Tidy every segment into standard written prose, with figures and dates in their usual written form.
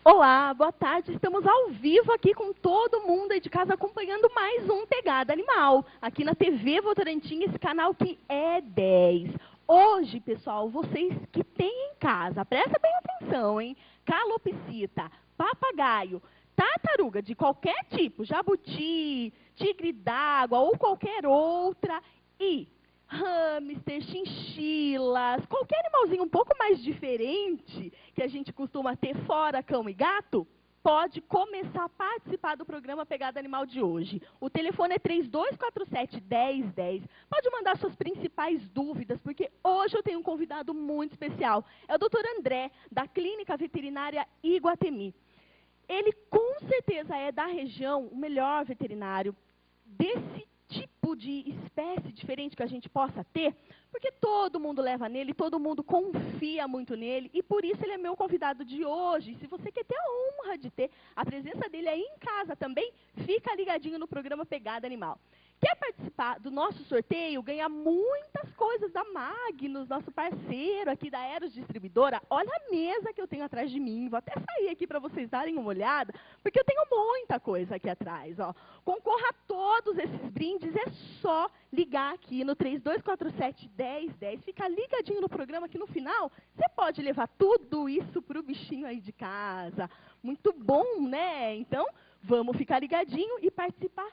Olá, boa tarde. Estamos ao vivo aqui com todo mundo aí de casa acompanhando mais um Pegada Animal, aqui na TV Votorantim, esse canal que é 10. Hoje, pessoal, vocês que têm em casa, presta bem atenção, hein? Calopsita, papagaio, tartaruga de qualquer tipo, jabuti, tigre d'água ou qualquer outra, e hamster, chinchilas, qualquer animalzinho um pouco mais diferente que a gente costuma ter fora cão e gato, pode começar a participar do programa Pegada Animal de hoje. O telefone é 3247-1010. Pode mandar suas principais dúvidas, porque hoje eu tenho um convidado muito especial. É o Dr. André, da Clínica Veterinária Iguatemi. Ele, com certeza, é da região o melhor veterinário desse tipo de espécie diferente que a gente possa ter, porque todo mundo leva nele, todo mundo confia muito nele, e por isso ele é meu convidado de hoje. Se você quer ter a honra de ter a presença dele aí em casa também, fica ligadinho no programa Pegada Animal. Quer participar do nosso sorteio, ganhar muitas coisas da Magnus, nosso parceiro aqui da Eros Distribuidora? Olha a mesa que eu tenho atrás de mim. Vou até sair aqui para vocês darem uma olhada, porque eu tenho muita coisa aqui atrás. Ó. Concorra a todos esses brindes, é só ligar aqui no 3247-1010. Fica ligadinho no programa que no final você pode levar tudo isso para o bichinho aí de casa. Muito bom, né? Então, vamos ficar ligadinho e participar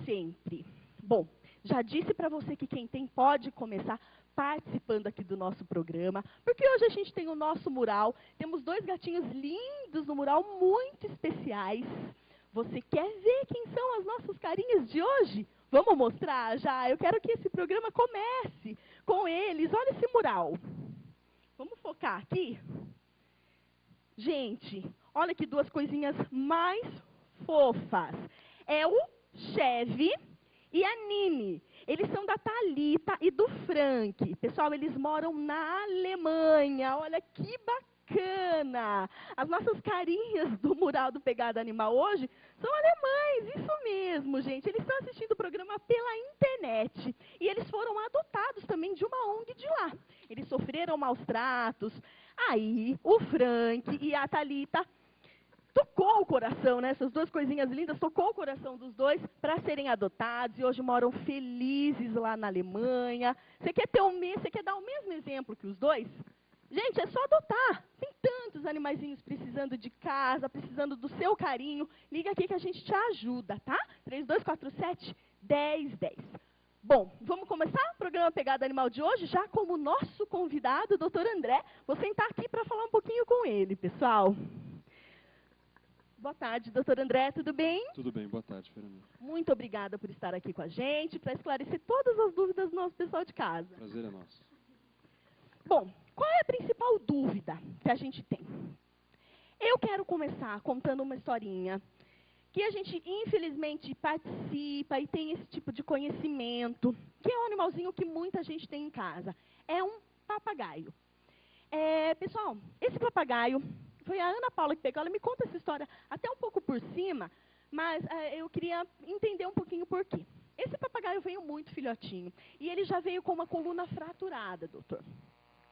sempre. Bom, já disse para você que quem tem pode começar participando aqui do nosso programa, porque hoje a gente tem o nosso mural, temos dois gatinhos lindos no mural, muito especiais. Você quer ver quem são as nossas carinhas de hoje? Vamos mostrar já? Eu quero que esse programa comece com eles. Olha esse mural. Vamos focar aqui? Gente, olha que duas coisinhas mais fofas. É o Chevy e a Nini. Eles são da Thalita e do Frank. Pessoal, eles moram na Alemanha. Olha que bacana. As nossas carinhas do mural do Pegada Animal hoje são alemães. Isso mesmo, gente. Eles estão assistindo o programa pela internet. E eles foram adotados também de uma ONG de lá. Eles sofreram maus tratos. Aí, o Frank e a Thalita tocou o coração, né? Essas duas coisinhas lindas, tocou o coração dos dois para serem adotados e hoje moram felizes lá na Alemanha. Você quer dar o mesmo exemplo que os dois? Gente, é só adotar. Tem tantos animaizinhos precisando de casa, precisando do seu carinho. Liga aqui que a gente te ajuda, tá? 3247-1010. Bom, vamos começar o programa Pegada Animal de hoje, já como nosso convidado, o Dr. André. Vou sentar aqui para falar um pouquinho com ele, pessoal. Boa tarde, doutor André, tudo bem? Tudo bem, boa tarde, Fernanda. Muito obrigada por estar aqui com a gente, para esclarecer todas as dúvidas do nosso pessoal de casa. Prazer é nosso. Bom, qual é a principal dúvida que a gente tem? Eu quero começar contando uma historinha que a gente, infelizmente, participa e tem esse tipo de conhecimento, que é um animalzinho que muita gente tem em casa. É um papagaio. Pessoal, esse papagaio... Foi a Ana Paula que pegou, ela me conta essa história até um pouco por cima, mas eu queria entender um pouquinho por quê. Esse papagaio veio muito filhotinho, e ele já veio com uma coluna fraturada, doutor.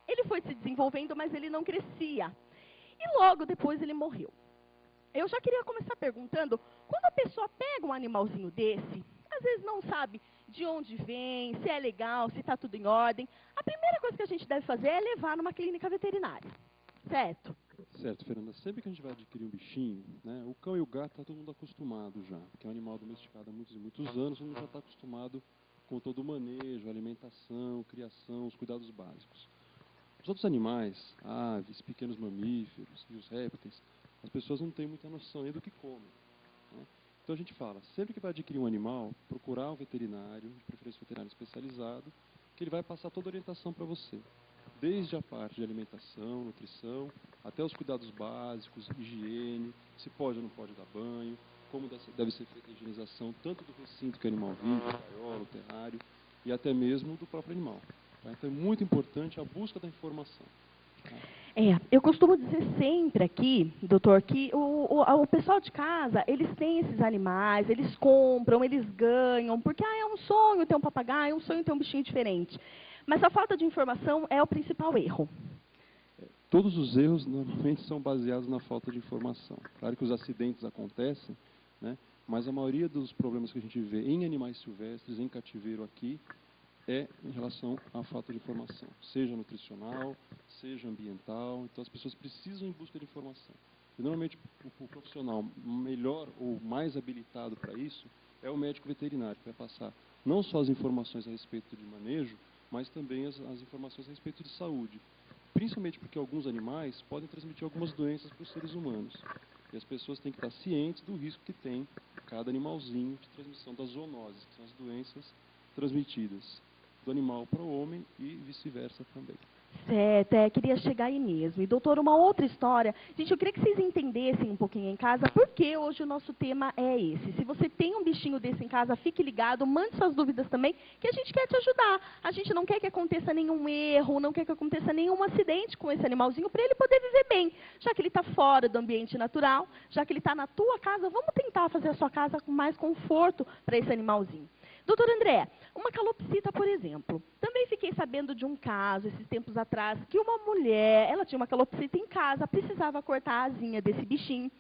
Ele foi se desenvolvendo, mas ele não crescia. E logo depois ele morreu. Eu já queria começar perguntando, quando a pessoa pega um animalzinho desse, às vezes não sabe de onde vem, se é legal, se está tudo em ordem, a primeira coisa que a gente deve fazer é levar numa clínica veterinária, certo? Certo, Fernanda. Sempre que a gente vai adquirir um bichinho, né, o cão e o gato está todo mundo acostumado já, porque é um animal domesticado há muitos e muitos anos, todo mundo já está acostumado com todo o manejo, alimentação, criação, os cuidados básicos. Os outros animais, aves, pequenos mamíferos e os répteis, as pessoas não têm muita noção ainda do que comem. Né? Então a gente fala, sempre que vai adquirir um animal, procurar um veterinário, de preferência um veterinário especializado, que ele vai passar toda a orientação para você. Desde a parte de alimentação, nutrição, até os cuidados básicos, higiene, se pode ou não pode dar banho, como deve ser feita a higienização tanto do recinto que o animal vive, o gaiola, o terrário, e até mesmo do próprio animal. Tá? Então é muito importante a busca da informação. Tá? Eu costumo dizer sempre aqui, doutor, que o pessoal de casa, eles têm esses animais, eles compram, eles ganham, porque é um sonho ter um papagaio, é um sonho ter um bichinho diferente. Mas a falta de informação é o principal erro. Todos os erros normalmente são baseados na falta de informação. Claro que os acidentes acontecem, né? Mas a maioria dos problemas que a gente vê em animais silvestres, em cativeiro aqui, é em relação à falta de informação, seja nutricional, seja ambiental. Então as pessoas precisam ir em busca de informação. E, normalmente o profissional melhor ou mais habilitado para isso é o médico veterinário, que vai passar não só as informações a respeito de manejo, mas também as informações a respeito de saúde. Principalmente porque alguns animais podem transmitir algumas doenças para os seres humanos. E as pessoas têm que estar cientes do risco que tem cada animalzinho de transmissão das zoonoses, que são as doenças transmitidas do animal para o homem e vice-versa também. Certo, queria chegar aí mesmo. E, doutor, uma outra história. Gente, eu queria que vocês entendessem um pouquinho em casa, porque hoje o nosso tema é esse. Se você tem um bichinho desse em casa, fique ligado, mande suas dúvidas também, que a gente quer te ajudar. A gente não quer que aconteça nenhum erro, não quer que aconteça nenhum acidente com esse animalzinho, para ele poder viver bem. Já que ele está fora do ambiente natural, já que ele está na tua casa, vamos tentar fazer a sua casa com mais conforto para esse animalzinho. Doutor André, uma calopsita, por exemplo. Também fiquei sabendo de um caso, esses tempos atrás, que uma mulher, ela tinha uma calopsita em casa, precisava cortar a asinha desse bichinho.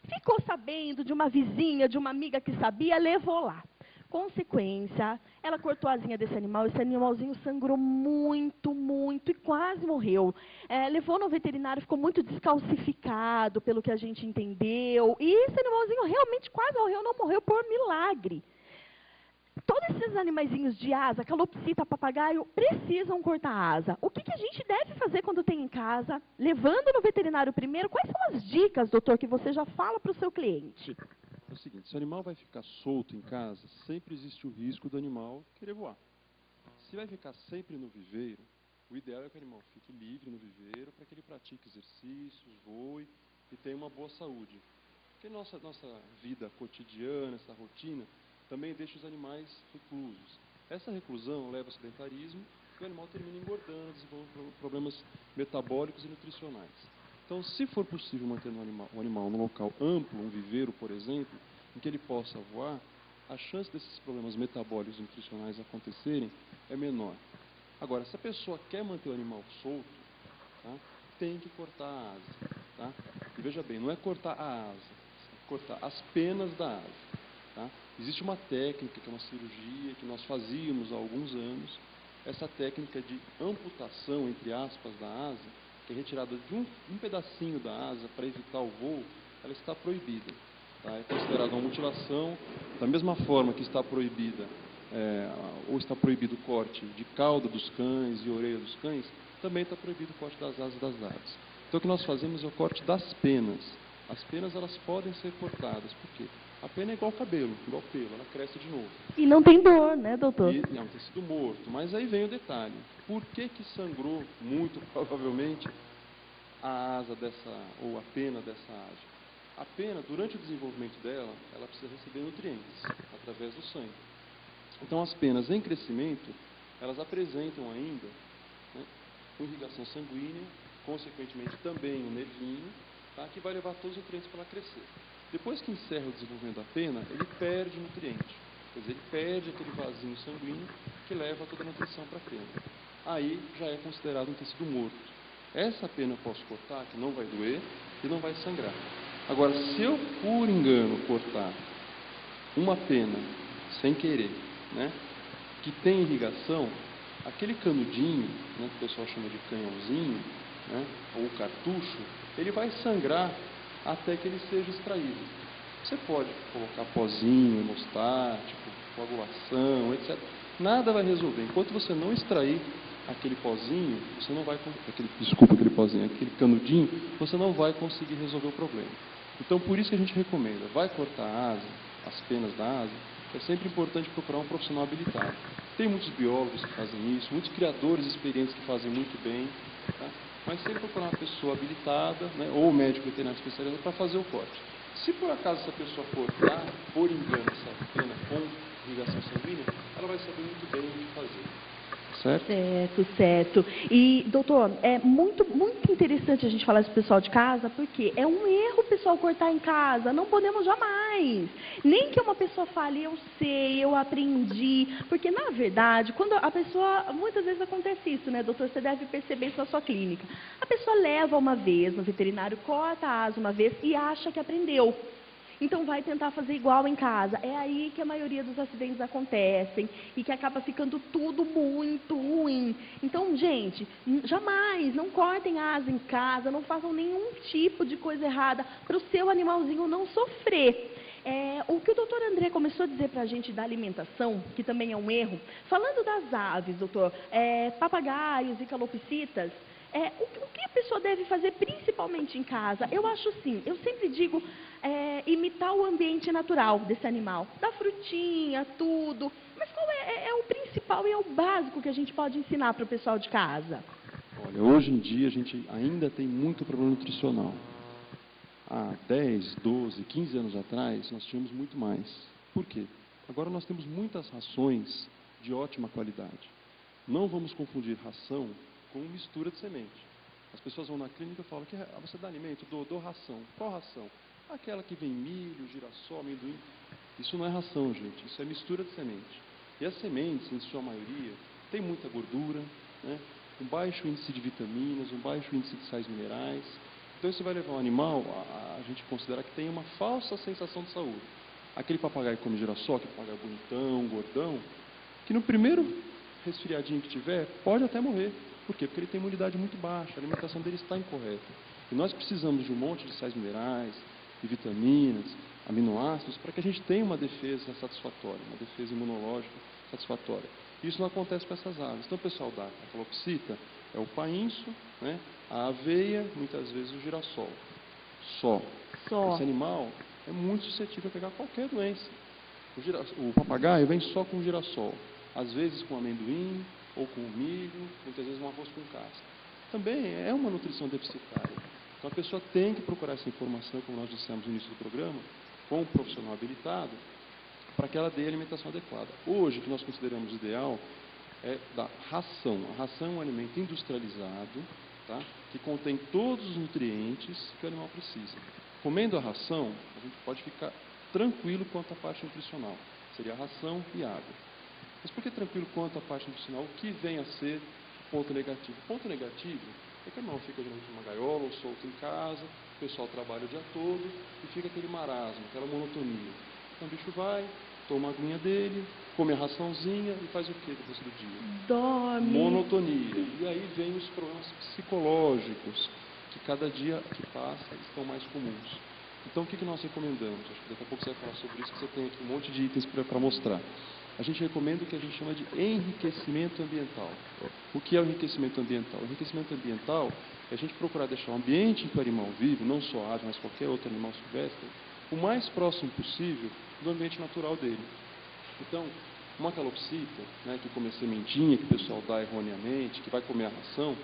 Ficou sabendo de uma vizinha, de uma amiga que sabia, levou lá. Consequência, ela cortou a asinha desse animal, esse animalzinho sangrou muito, muito e quase morreu. Levou no veterinário, ficou muito descalcificado, pelo que a gente entendeu. E esse animalzinho realmente quase morreu, não morreu por milagre. Todos esses animaizinhos de asa, calopsita, papagaio, precisam cortar a asa. O que a gente deve fazer quando tem em casa? Levando no veterinário primeiro, quais são as dicas, doutor, que você já fala para o seu cliente? É o seguinte, se o animal vai ficar solto em casa, sempre existe o risco do animal querer voar. Se vai ficar sempre no viveiro, o ideal é que o animal fique livre no viveiro para que ele pratique exercícios, voe e tenha uma boa saúde. Porque nossa vida cotidiana, essa rotina, também deixa os animais reclusos. Essa reclusão leva ao sedentarismo e o animal termina engordando, desenvolvendo problemas metabólicos e nutricionais. Então, se for possível manter o animal num local amplo, um viveiro, por exemplo, em que ele possa voar, a chance desses problemas metabólicos e nutricionais acontecerem é menor. Agora, se a pessoa quer manter o animal solto, tá, tem que cortar a asa. Tá? E veja bem, não é cortar a asa, é cortar as penas da asa. Tá? Existe uma técnica, que é uma cirurgia, que nós fazíamos há alguns anos. Essa técnica de amputação, entre aspas, da asa, que é retirada de um pedacinho da asa para evitar o voo, ela está proibida. Tá? É considerada uma mutilação, da mesma forma que está proibida, ou está proibido o corte de cauda dos cães e orelha dos cães, também está proibido o corte das asas das aves. Então o que nós fazemos é o corte das penas. As penas elas podem ser cortadas, por quê? A pena é igual cabelo, igual pelo, ela cresce de novo. E não tem dor, né, doutor? E é um tecido morto, mas aí vem o detalhe. Por que sangrou, muito provavelmente, a asa ou a pena dessa ave? A pena, durante o desenvolvimento dela, ela precisa receber nutrientes, através do sangue. Então as penas em crescimento, elas apresentam ainda, né, uma irrigação sanguínea, consequentemente também um nervinho, tá, que vai levar todos os nutrientes para ela crescer. Depois que encerra o desenvolvimento da pena, ele perde nutriente. Quer dizer, ele perde aquele vasinho sanguíneo que leva toda a nutrição para a pena. Aí já é considerado um tecido morto. Essa pena eu posso cortar, que não vai doer e não vai sangrar. Agora, se eu, por engano, cortar uma pena sem querer, né, que tem irrigação, aquele canudinho, né, que o pessoal chama de canhãozinho, né, ou cartucho, ele vai sangrar até que ele seja extraído. Você pode colocar pozinho, hemostático, coagulação, etc. Nada vai resolver. Enquanto você não extrair aquele pozinho, você não vai aquele canudinho, você não vai conseguir resolver o problema. Então, por isso que a gente recomenda, vai cortar a asa, as penas da asa, é sempre importante procurar um profissional habilitado. Tem muitos biólogos que fazem isso, muitos criadores experientes que fazem muito bem, tá? Mas sempre procurar uma pessoa habilitada, né, ou médico veterinário especializado para fazer o corte. Se por acaso essa pessoa cortar, por engano, essa pena com irrigação sanguínea, ela vai saber muito bem o que fazer. certo? Certo, certo. E, doutor, é muito interessante a gente falar isso pro pessoal de casa, porque é um erro o pessoal cortar em casa, não podemos jamais. Nem que uma pessoa fale, eu sei, eu aprendi, porque, na verdade, quando a pessoa, muitas vezes acontece isso, né, doutor, você deve perceber isso na sua clínica. A pessoa leva uma vez no veterinário, corta a asa uma vez e acha que aprendeu. Então vai tentar fazer igual em casa. É aí que a maioria dos acidentes acontecem e que acaba ficando tudo muito ruim. Então, gente, jamais, não cortem asa em casa, não façam nenhum tipo de coisa errada para o seu animalzinho não sofrer. O que o doutor André começou a dizer para a gente da alimentação, que também é um erro, falando das aves, doutor, papagaios e calopsitas, o que a pessoa deve fazer principalmente em casa? Eu acho assim, eu sempre digo imitar o ambiente natural desse animal, da frutinha, tudo. Mas qual é o principal e é o básico que a gente pode ensinar para o pessoal de casa? Olha, hoje em dia a gente ainda tem muito problema nutricional. Há 10, 12, 15 anos atrás, nós tínhamos muito mais. Por quê? Agora nós temos muitas rações de ótima qualidade. Não vamos confundir ração com mistura de semente. As pessoas vão na clínica e falam que você dá alimento, dou ração. Qual ração? Aquela que vem milho, girassol, amendoim. Isso não é ração, gente. Isso é mistura de semente. E as sementes, em sua maioria, têm muita gordura, né? Um baixo índice de vitaminas, um baixo índice de sais minerais. Então, isso vai levar o animal a gente considerar que tem uma falsa sensação de saúde. Aquele papagaio que come girassol, aquele papagaio bonitão, gordão, que no primeiro resfriadinho que tiver, pode até morrer. Por quê? Porque ele tem imunidade muito baixa, a alimentação dele está incorreta. E nós precisamos de um monte de sais minerais, de vitaminas, aminoácidos, para que a gente tenha uma defesa satisfatória, uma defesa imunológica satisfatória. Isso não acontece com essas aves. Então, o pessoal da calopsita é o painço, né? A aveia, muitas vezes o girassol. Só. Esse animal é muito suscetível a pegar qualquer doença. O papagaio vem só com girassol, às vezes com amendoim ou com milho, muitas vezes um arroz com casca. Também é uma nutrição deficitária. Então a pessoa tem que procurar essa informação, como nós dissemos no início do programa, com um profissional habilitado, para que ela dê a alimentação adequada. Hoje, o que nós consideramos ideal é da ração. A ração é um alimento industrializado, tá? Que contém todos os nutrientes que o animal precisa. Comendo a ração, a gente pode ficar tranquilo quanto à parte nutricional. Seria a ração e água. Mas por que tranquilo quanto à parte nutricional? O que vem a ser o ponto negativo? O ponto negativo é que o animal fica geralmente numa gaiola ou solto em casa, o pessoal trabalha o dia todo e fica aquele marasmo, aquela monotonia. Então o bicho vai, toma a aguinha dele, come a raçãozinha e faz o que depois do dia? Dorme. Monotonia. E aí vem os problemas psicológicos, que cada dia que passa estão mais comuns. Então, o que nós recomendamos? Acho que daqui a pouco você vai falar sobre isso, que você tem aqui um monte de itens para mostrar. A gente recomenda o que a gente chama de enriquecimento ambiental. O que é o enriquecimento ambiental? O enriquecimento ambiental é a gente procurar deixar o ambiente em que o animal vive, não só a ave, mas qualquer outro animal silvestre, o mais próximo possível do ambiente natural dele. Então, uma calopsita, né, que come a sementinha, que o pessoal dá erroneamente, que vai comer a ração,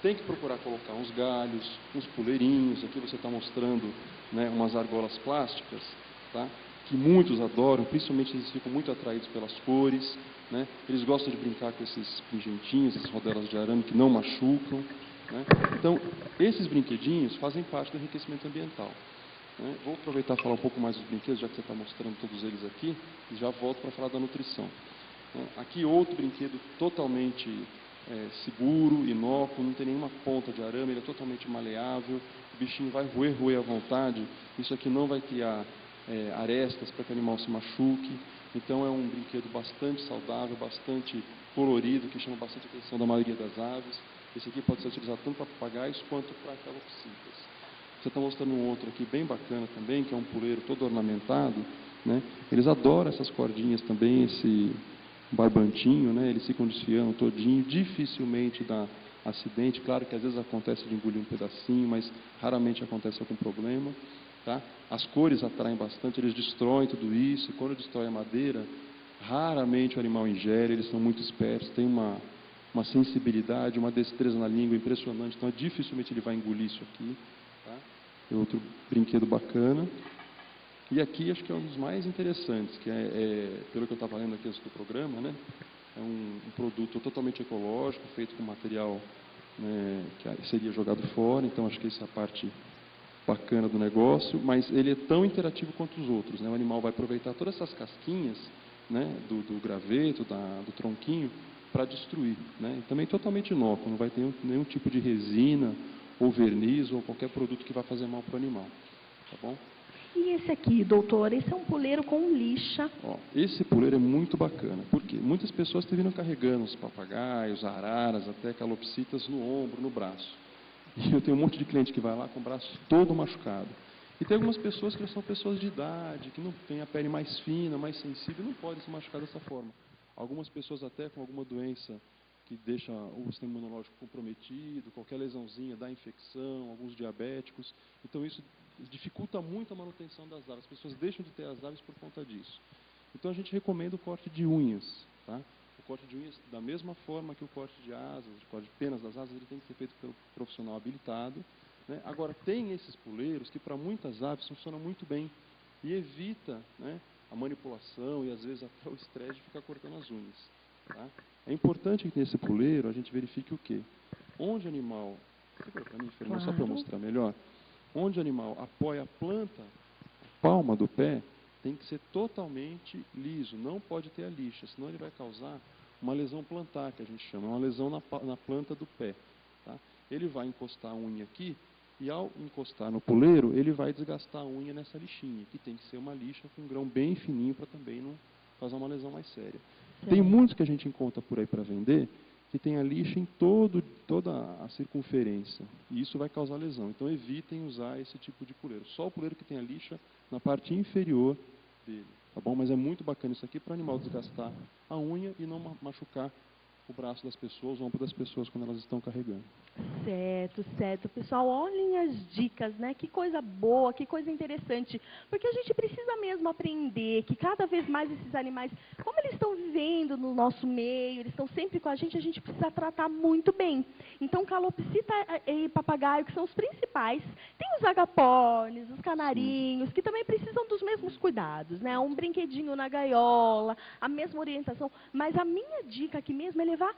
tem que procurar colocar uns galhos, uns puleirinhos. Aqui você está mostrando, né, umas argolas plásticas, tá, que muitos adoram, principalmente eles ficam muito atraídos pelas cores, né, eles gostam de brincar com esses pingentinhos, essas rodelas de arame que não machucam, né. Então, esses brinquedinhos fazem parte do enriquecimento ambiental. Né. Vou aproveitar e falar um pouco mais dos brinquedos, já que você está mostrando todos eles aqui, e já volto para falar da nutrição. Aqui outro brinquedo totalmente seguro, inócuo, não tem nenhuma ponta de arame, ele é totalmente maleável, o bichinho vai roer à vontade, isso aqui não vai criar arestas para que o animal se machuque. Então é um brinquedo bastante saudável, bastante colorido, que chama bastante atenção da maioria das aves. Esse aqui pode ser utilizado tanto para papagaios quanto para calopsitas. Você está mostrando um outro aqui bem bacana também, que é um puleiro todo ornamentado, né? Eles adoram essas cordinhas também, esse barbantinho, né? Eles ficam desfiando todinho, dificilmente dá acidente. Claro que às vezes acontece de engolir um pedacinho, mas raramente acontece algum problema, tá? As cores atraem bastante, eles destroem tudo isso, e quando destrói a madeira, raramente o animal ingere, eles são muito espertos, têm uma sensibilidade, uma destreza na língua impressionante, então dificilmente ele vai engolir isso aqui, tá? É outro brinquedo bacana. E aqui acho que é um dos mais interessantes, que pelo que eu estava lendo aqui antes do programa, né? é um produto totalmente ecológico, feito com material, né, que seria jogado fora, então acho que essa é a parte bacana do negócio, mas ele é tão interativo quanto os outros, né? O animal vai aproveitar todas essas casquinhas, né, do graveto, do tronquinho, para destruir, né? E também totalmente inócuo, não vai ter nenhum tipo de resina ou verniz ou qualquer produto que vá fazer mal para o animal, tá bom? E esse aqui, doutor, esse é um puleiro com lixa. Ó, esse puleiro é muito bacana, porque muitas pessoas terminam carregando os papagaios, araras, até calopsitas no ombro, no braço. E eu tenho um monte de cliente que vai lá com o braço todo machucado. E tem algumas pessoas que já são pessoas de idade, que não têm a pele mais fina, mais sensível, não podem se machucar dessa forma. Algumas pessoas até com alguma doença que deixa o sistema imunológico comprometido, qualquer lesãozinha dá infecção, alguns diabéticos. Então isso dificulta muito a manutenção das aves. As pessoas deixam de ter as aves por conta disso. Então a gente recomenda o corte de unhas, tá? O corte de unhas, da mesma forma que o corte de asas, o corte de penas das asas, ele tem que ser feito pelo profissional habilitado, né? Agora, tem esses puleiros que para muitas aves funcionam muito bem e evita, né, a manipulação e às vezes até o estresse de ficar cortando as unhas, tá? É importante que nesse puleiro a gente verifique o quê? Onde o animal, segura para mim, Fernando, só para eu mostrar melhor, onde o animal apoia a planta, a palma do pé, tem que ser totalmente liso, não pode ter a lixa, senão ele vai causar uma lesão plantar, que a gente chama, uma lesão na planta do pé, tá? Ele vai encostar a unha aqui, e ao encostar no puleiro, ele vai desgastar a unha nessa lixinha, que tem que ser uma lixa com um grão bem fininho para também não causar uma lesão mais séria. Sim. Tem muitos que a gente encontra por aí para vender, que tem a lixa em toda a circunferência, e isso vai causar lesão. Então evitem usar esse tipo de puleiro. Só o puleiro que tem a lixa na parte inferior dele, tá bom? Mas é muito bacana isso aqui para o animal desgastar a unha e não machucar o braço das pessoas, o ombro das pessoas quando elas estão carregando. Certo, certo. Pessoal, olhem as dicas, né? Que coisa boa, que coisa interessante. Porque a gente precisa mesmo aprender que cada vez mais esses animais, como eles estão vivendo no nosso meio, eles estão sempre com a gente precisa tratar muito bem. Então, calopsita e papagaio, que são os principais, tem os agapornis, os canarinhos, que também precisam dos mesmos cuidados, né? Um brinquedinho na gaiola, a mesma orientação. Mas a minha dica aqui mesmo é levar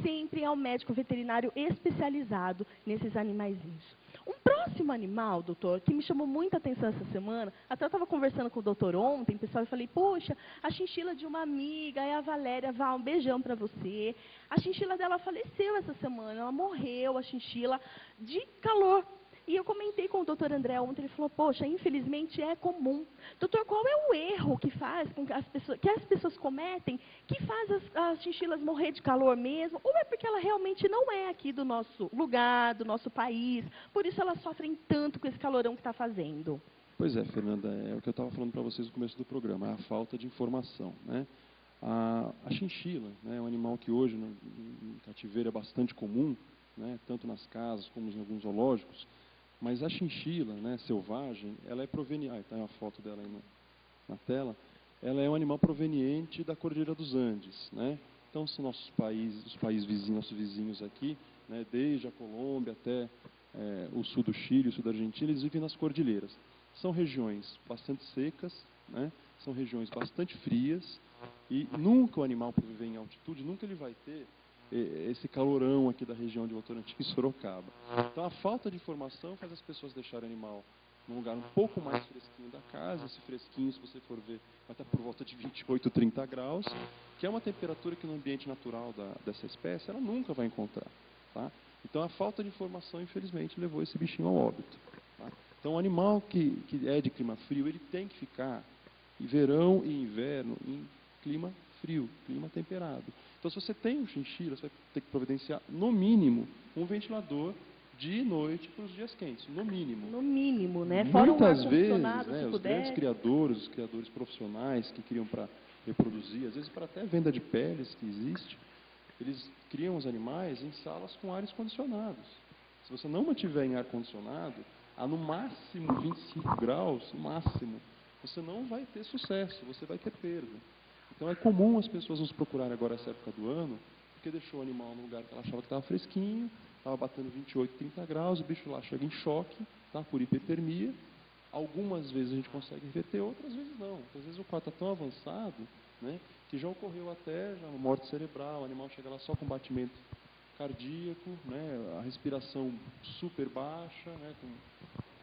sempre ao médico veterinário especializado nesses animaizinhos. Um próximo animal, doutor, que me chamou muita atenção essa semana, até eu estava conversando com o doutor ontem, pessoal, e falei, poxa, a chinchila de uma amiga, é a Valéria, Val, um beijão para você. A chinchila dela faleceu essa semana, ela morreu, a chinchila, de calor. E eu comentei com o doutor André ontem, ele falou, poxa, infelizmente é comum. Doutor, qual é o erro que faz com que as pessoas cometem, que faz as chinchilas morrer de calor mesmo? Ou é porque ela realmente não é aqui do nosso lugar, do nosso país, por isso elas sofrem tanto com esse calorão que está fazendo? Pois é, Fernanda, é o que eu estava falando para vocês no começo do programa, é a falta de informação, né? A chinchila, né, é um animal que hoje no cativeiro é bastante comum, né, tanto nas casas como em alguns zoológicos, mas a chinchila, né, selvagem, ela é proveniente, está uma foto dela aí na tela, ela é um animal proveniente da Cordilheira dos Andes, né? Então são nossos países, os países vizinhos, nossos vizinhos aqui, né, desde a Colômbia até o sul do Chile, o sul da Argentina, eles vivem nas cordilheiras. São regiões bastante secas, né? São regiões bastante frias, e nunca o animal, por viver em altitude, nunca ele vai ter esse calorão aqui da região de Votorantim e Sorocaba. Então, a falta de informação faz as pessoas deixarem o animal num lugar um pouco mais fresquinho da casa. Esse fresquinho, se você for ver, vai estar por volta de 28, 30 graus, que é uma temperatura que no ambiente natural dessa espécie, ela nunca vai encontrar, tá? Então, a falta de informação, infelizmente, levou esse bichinho ao óbito, tá? Então, o animal que é de clima frio, ele tem que ficar em verão e inverno em clima frio, clima temperado. Então, se você tem um chinchila, você vai ter que providenciar, no mínimo, um ventilador de noite para os dias quentes, no mínimo. No mínimo, né? Fora Muitas um vezes, ar-condicionado, os grandes criadores, os criadores profissionais que criam para reproduzir, às vezes para até venda de peles que existe, eles criam os animais em salas com ares condicionados. Se você não mantiver em ar-condicionado, a no máximo 25 graus, no máximo, você não vai ter sucesso, você vai ter perda. Então é comum as pessoas nos procurarem agora essa época do ano, porque deixou o animal no lugar que ela achava que estava fresquinho, estava batendo 28, 30 graus, o bicho lá chega em choque, tá, por hipertermia. Algumas vezes a gente consegue reverter, outras vezes não. Às vezes o quadro está tão avançado né, que já ocorreu até já uma morte cerebral, o animal chega lá só com batimento cardíaco, né, a respiração super baixa, né, com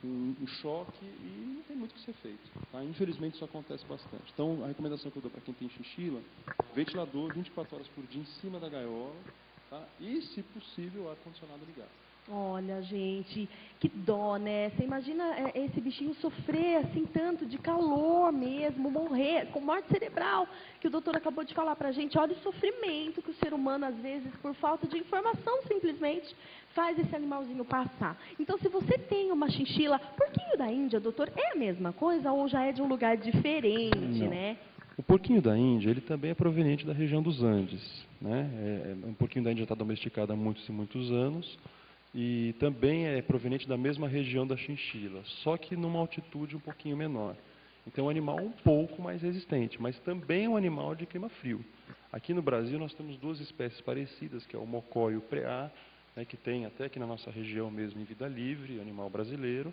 um choque, e não tem muito o que ser feito. Tá? Infelizmente, isso acontece bastante. Então, a recomendação que eu dou para quem tem chinchila, ventilador 24 horas por dia em cima da gaiola, tá? E, se possível, ar-condicionado ligado. Olha, gente, que dó, né? Você imagina esse bichinho sofrer assim tanto de calor mesmo, morrer com morte cerebral, que o doutor acabou de falar pra gente. Olha o sofrimento que o ser humano, às vezes, por falta de informação, simplesmente faz esse animalzinho passar. Então, se você tem uma chinchila, porquinho da Índia, doutor, é a mesma coisa ou já é de um lugar diferente, Não. né? O porquinho da Índia, ele também é proveniente da região dos Andes, né? Um porquinho da Índia está domesticado há muitos e muitos anos, e também é proveniente da mesma região da chinchila, só que numa altitude um pouquinho menor. Então é um animal um pouco mais resistente, mas também é um animal de clima frio. Aqui no Brasil nós temos duas espécies parecidas, que é o mocó e o preá, né, que tem até aqui na nossa região mesmo em vida livre, animal brasileiro.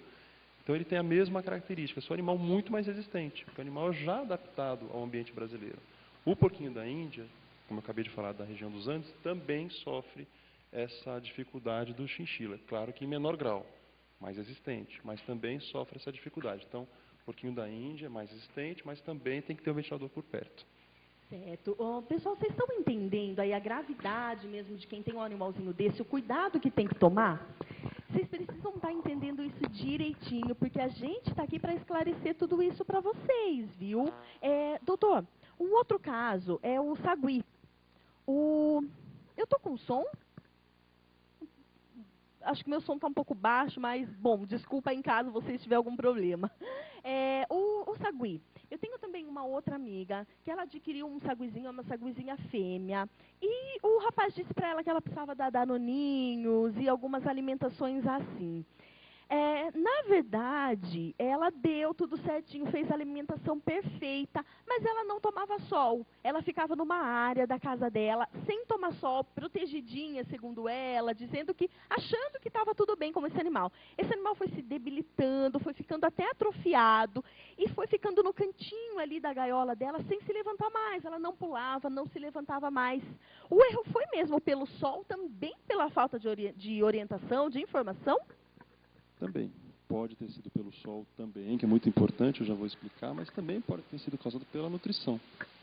Então ele tem a mesma característica, só um animal muito mais resistente, porque o animal é já adaptado ao ambiente brasileiro. O porquinho da Índia, como eu acabei de falar da região dos Andes, também sofre essa dificuldade do chinchila. Claro que em menor grau, mais resistente, mas também sofre essa dificuldade. Então, o porquinho da Índia é mais resistente, mas também tem que ter um ventilador por perto. Certo. Pessoal, vocês estão entendendo aí a gravidade mesmo de quem tem um animalzinho desse, o cuidado que tem que tomar? Vocês precisam estar entendendo isso direitinho, porque a gente está aqui para esclarecer tudo isso para vocês, viu? Doutor, um outro caso é o sagui. Eu estou com som? Acho que meu som está um pouco baixo, mas, bom, desculpa em caso você tiver algum problema. O sagui. Eu tenho também uma outra amiga que ela adquiriu um saguizinho, uma saguizinha fêmea. E o rapaz disse para ela que ela precisava dar danoninhos e algumas alimentações assim. Na verdade, ela deu tudo certinho, fez a alimentação perfeita, mas ela não tomava sol. Ela ficava numa área da casa dela, sem tomar sol, protegidinha, segundo ela, achando que estava tudo bem com esse animal. Esse animal foi se debilitando, foi ficando até atrofiado e foi ficando no cantinho ali da gaiola dela sem se levantar mais. Ela não pulava, não se levantava mais. O erro foi mesmo pelo sol, também pela falta de orientação, de informação? Também. Pode ter sido pelo sol também, que é muito importante, eu já vou explicar, mas também pode ter sido causado pela nutrição.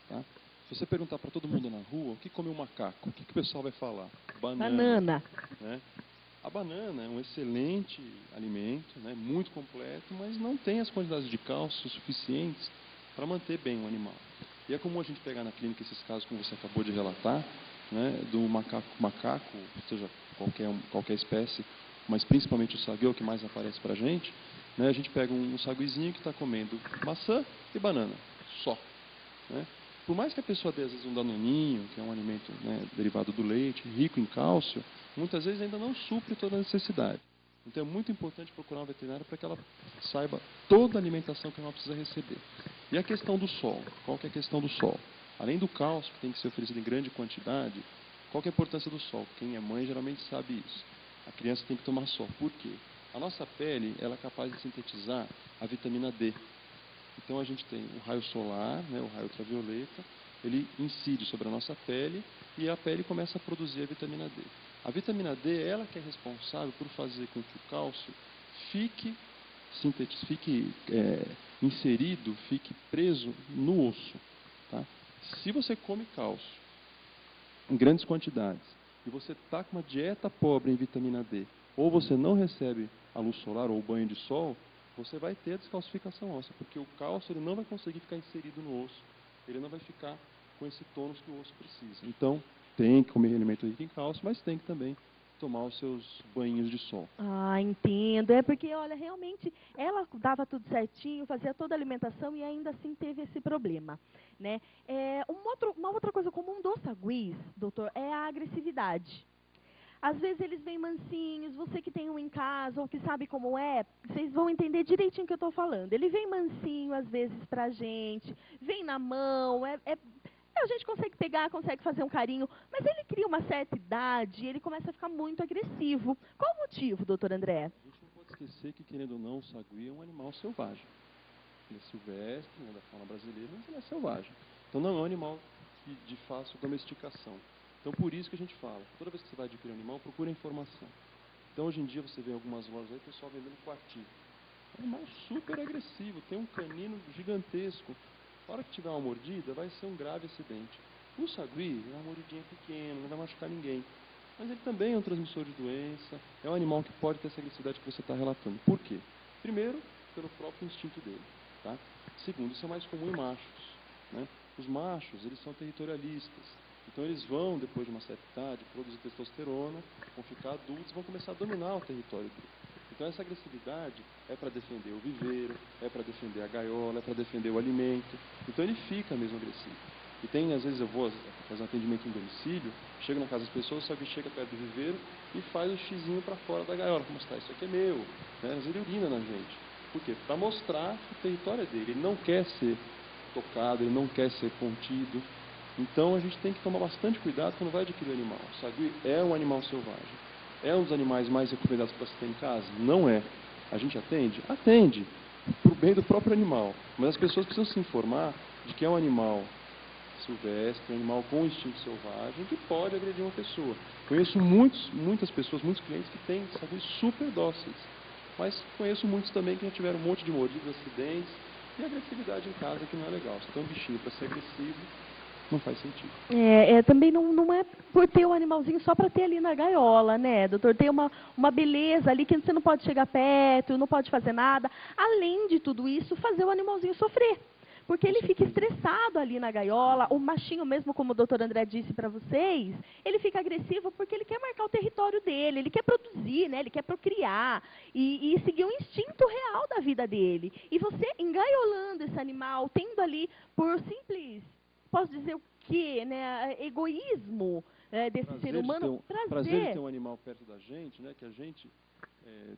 Tá? Se você perguntar para todo mundo na rua, o que come um macaco? O que o pessoal vai falar? Banana. Né? A banana é um excelente alimento, né? Muito completo, mas não tem as quantidades de cálcio suficientes para manter bem o animal. E é comum a gente pegar na clínica esses casos, como você acabou de relatar, né? Do macaco, seja qualquer espécie, mas principalmente o sagui, o que mais aparece para a gente, né? A gente pega um saguizinho que está comendo maçã e banana, só. Né? Por mais que a pessoa dê, às vezes, um danoninho, que é um alimento, né, derivado do leite, rico em cálcio, muitas vezes ainda não supre toda a necessidade. Então é muito importante procurar um veterinário para que ela saiba toda a alimentação que ela precisa receber. E a questão do sol? Qual que é a questão do sol? Além do cálcio, que tem que ser oferecido em grande quantidade, qual que é a importância do sol? Quem é mãe geralmente sabe isso. A criança tem que tomar sol. Por quê? A nossa pele ela é capaz de sintetizar a vitamina D. Então a gente tem o raio solar, né, o raio ultravioleta, ele incide sobre a nossa pele e a pele começa a produzir a vitamina D. A vitamina D, ela que é responsável por fazer com que o cálcio fique inserido, fique preso no osso. Tá? Se você come cálcio em grandes quantidades e você está com uma dieta pobre em vitamina D, ou você não recebe a luz solar ou o banho de sol, você vai ter a descalcificação óssea, porque o cálcio ele não vai conseguir ficar inserido no osso, ele não vai ficar com esse tônus que o osso precisa. Então, tem que comer alimento rico em cálcio, mas tem que também tomar os seus banhos de sol. Ah, entendo. É porque, olha, realmente ela dava tudo certinho, fazia toda a alimentação e ainda assim teve esse problema, né? Uma outra coisa comum dos saguis, doutor, é a agressividade. Às vezes eles vêm mansinhos, você que tem um em casa ou que sabe como é, vocês vão entender direitinho o que eu estou falando. Ele vem mansinho às vezes pra gente, vem na mão, a gente consegue pegar, consegue fazer um carinho, mas ele cria uma certa idade e ele começa a ficar muito agressivo. Qual o motivo, doutor André? A gente não pode esquecer que, querendo ou não, o sagui é um animal selvagem. Ele é silvestre, né, da fauna brasileira, mas ele é selvagem. Então não é um animal de fácil domesticação. Então por isso que a gente fala, toda vez que você vai adquirir um animal, procura informação. Então hoje em dia você vê em algumas lojas aí, o pessoal vendendo quartinho. É um animal super agressivo, tem um canino gigantesco. Na hora que tiver uma mordida, vai ser um grave acidente. O sagui é uma mordidinha pequena, não vai machucar ninguém. Mas ele também é um transmissor de doença, é um animal que pode ter essa agressividade que você está relatando. Por quê? Primeiro, pelo próprio instinto dele. Tá? Segundo, isso é mais comum em machos. Né? Os machos, eles são territorialistas. Então eles vão, depois de uma certa idade, produzir testosterona, vão ficar adultos e vão começar a dominar o território dele. Então essa agressividade é para defender o viveiro, é para defender a gaiola, é para defender o alimento. Então ele fica mesmo agressivo. E tem, às vezes eu vou fazer um atendimento em domicílio, chego na casa das pessoas, só que chega perto do viveiro e faz o xizinho para fora da gaiola, para mostrar, isso aqui é meu. Né? Às vezes ele urina na gente. Por quê? Para mostrar que o território é dele. Ele não quer ser tocado, ele não quer ser contido. Então a gente tem que tomar bastante cuidado quando vai adquirir o animal. O sagui é um animal selvagem. É um dos animais mais recomendados para se ter em casa? Não é. A gente atende? Atende, para o bem do próprio animal. Mas as pessoas precisam se informar de que é um animal silvestre, um animal com instinto selvagem, que pode agredir uma pessoa. Conheço muitas pessoas, muitos clientes que têm saguis super dóceis. Mas conheço muitos também que já tiveram um monte de mordidas, acidentes e agressividade em casa que não é legal. Se tem um bichinho para ser agressivo, não faz sentido. Também não é por ter um animalzinho só para ter ali na gaiola, né, doutor? Tem uma beleza ali que você não pode chegar perto, não pode fazer nada. Além de tudo isso, fazer o animalzinho sofrer. Porque ele fica estressado ali na gaiola, o machinho mesmo, como o doutor André disse para vocês, ele fica agressivo porque ele quer marcar o território dele, ele quer produzir, né? Ele quer procriar e seguir o instinto real da vida dele. E você engaiolando esse animal, tendo ali por simples, posso dizer o quê, né? Egoísmo desse ser humano, prazer de ter um animal perto da gente, né? Que a gente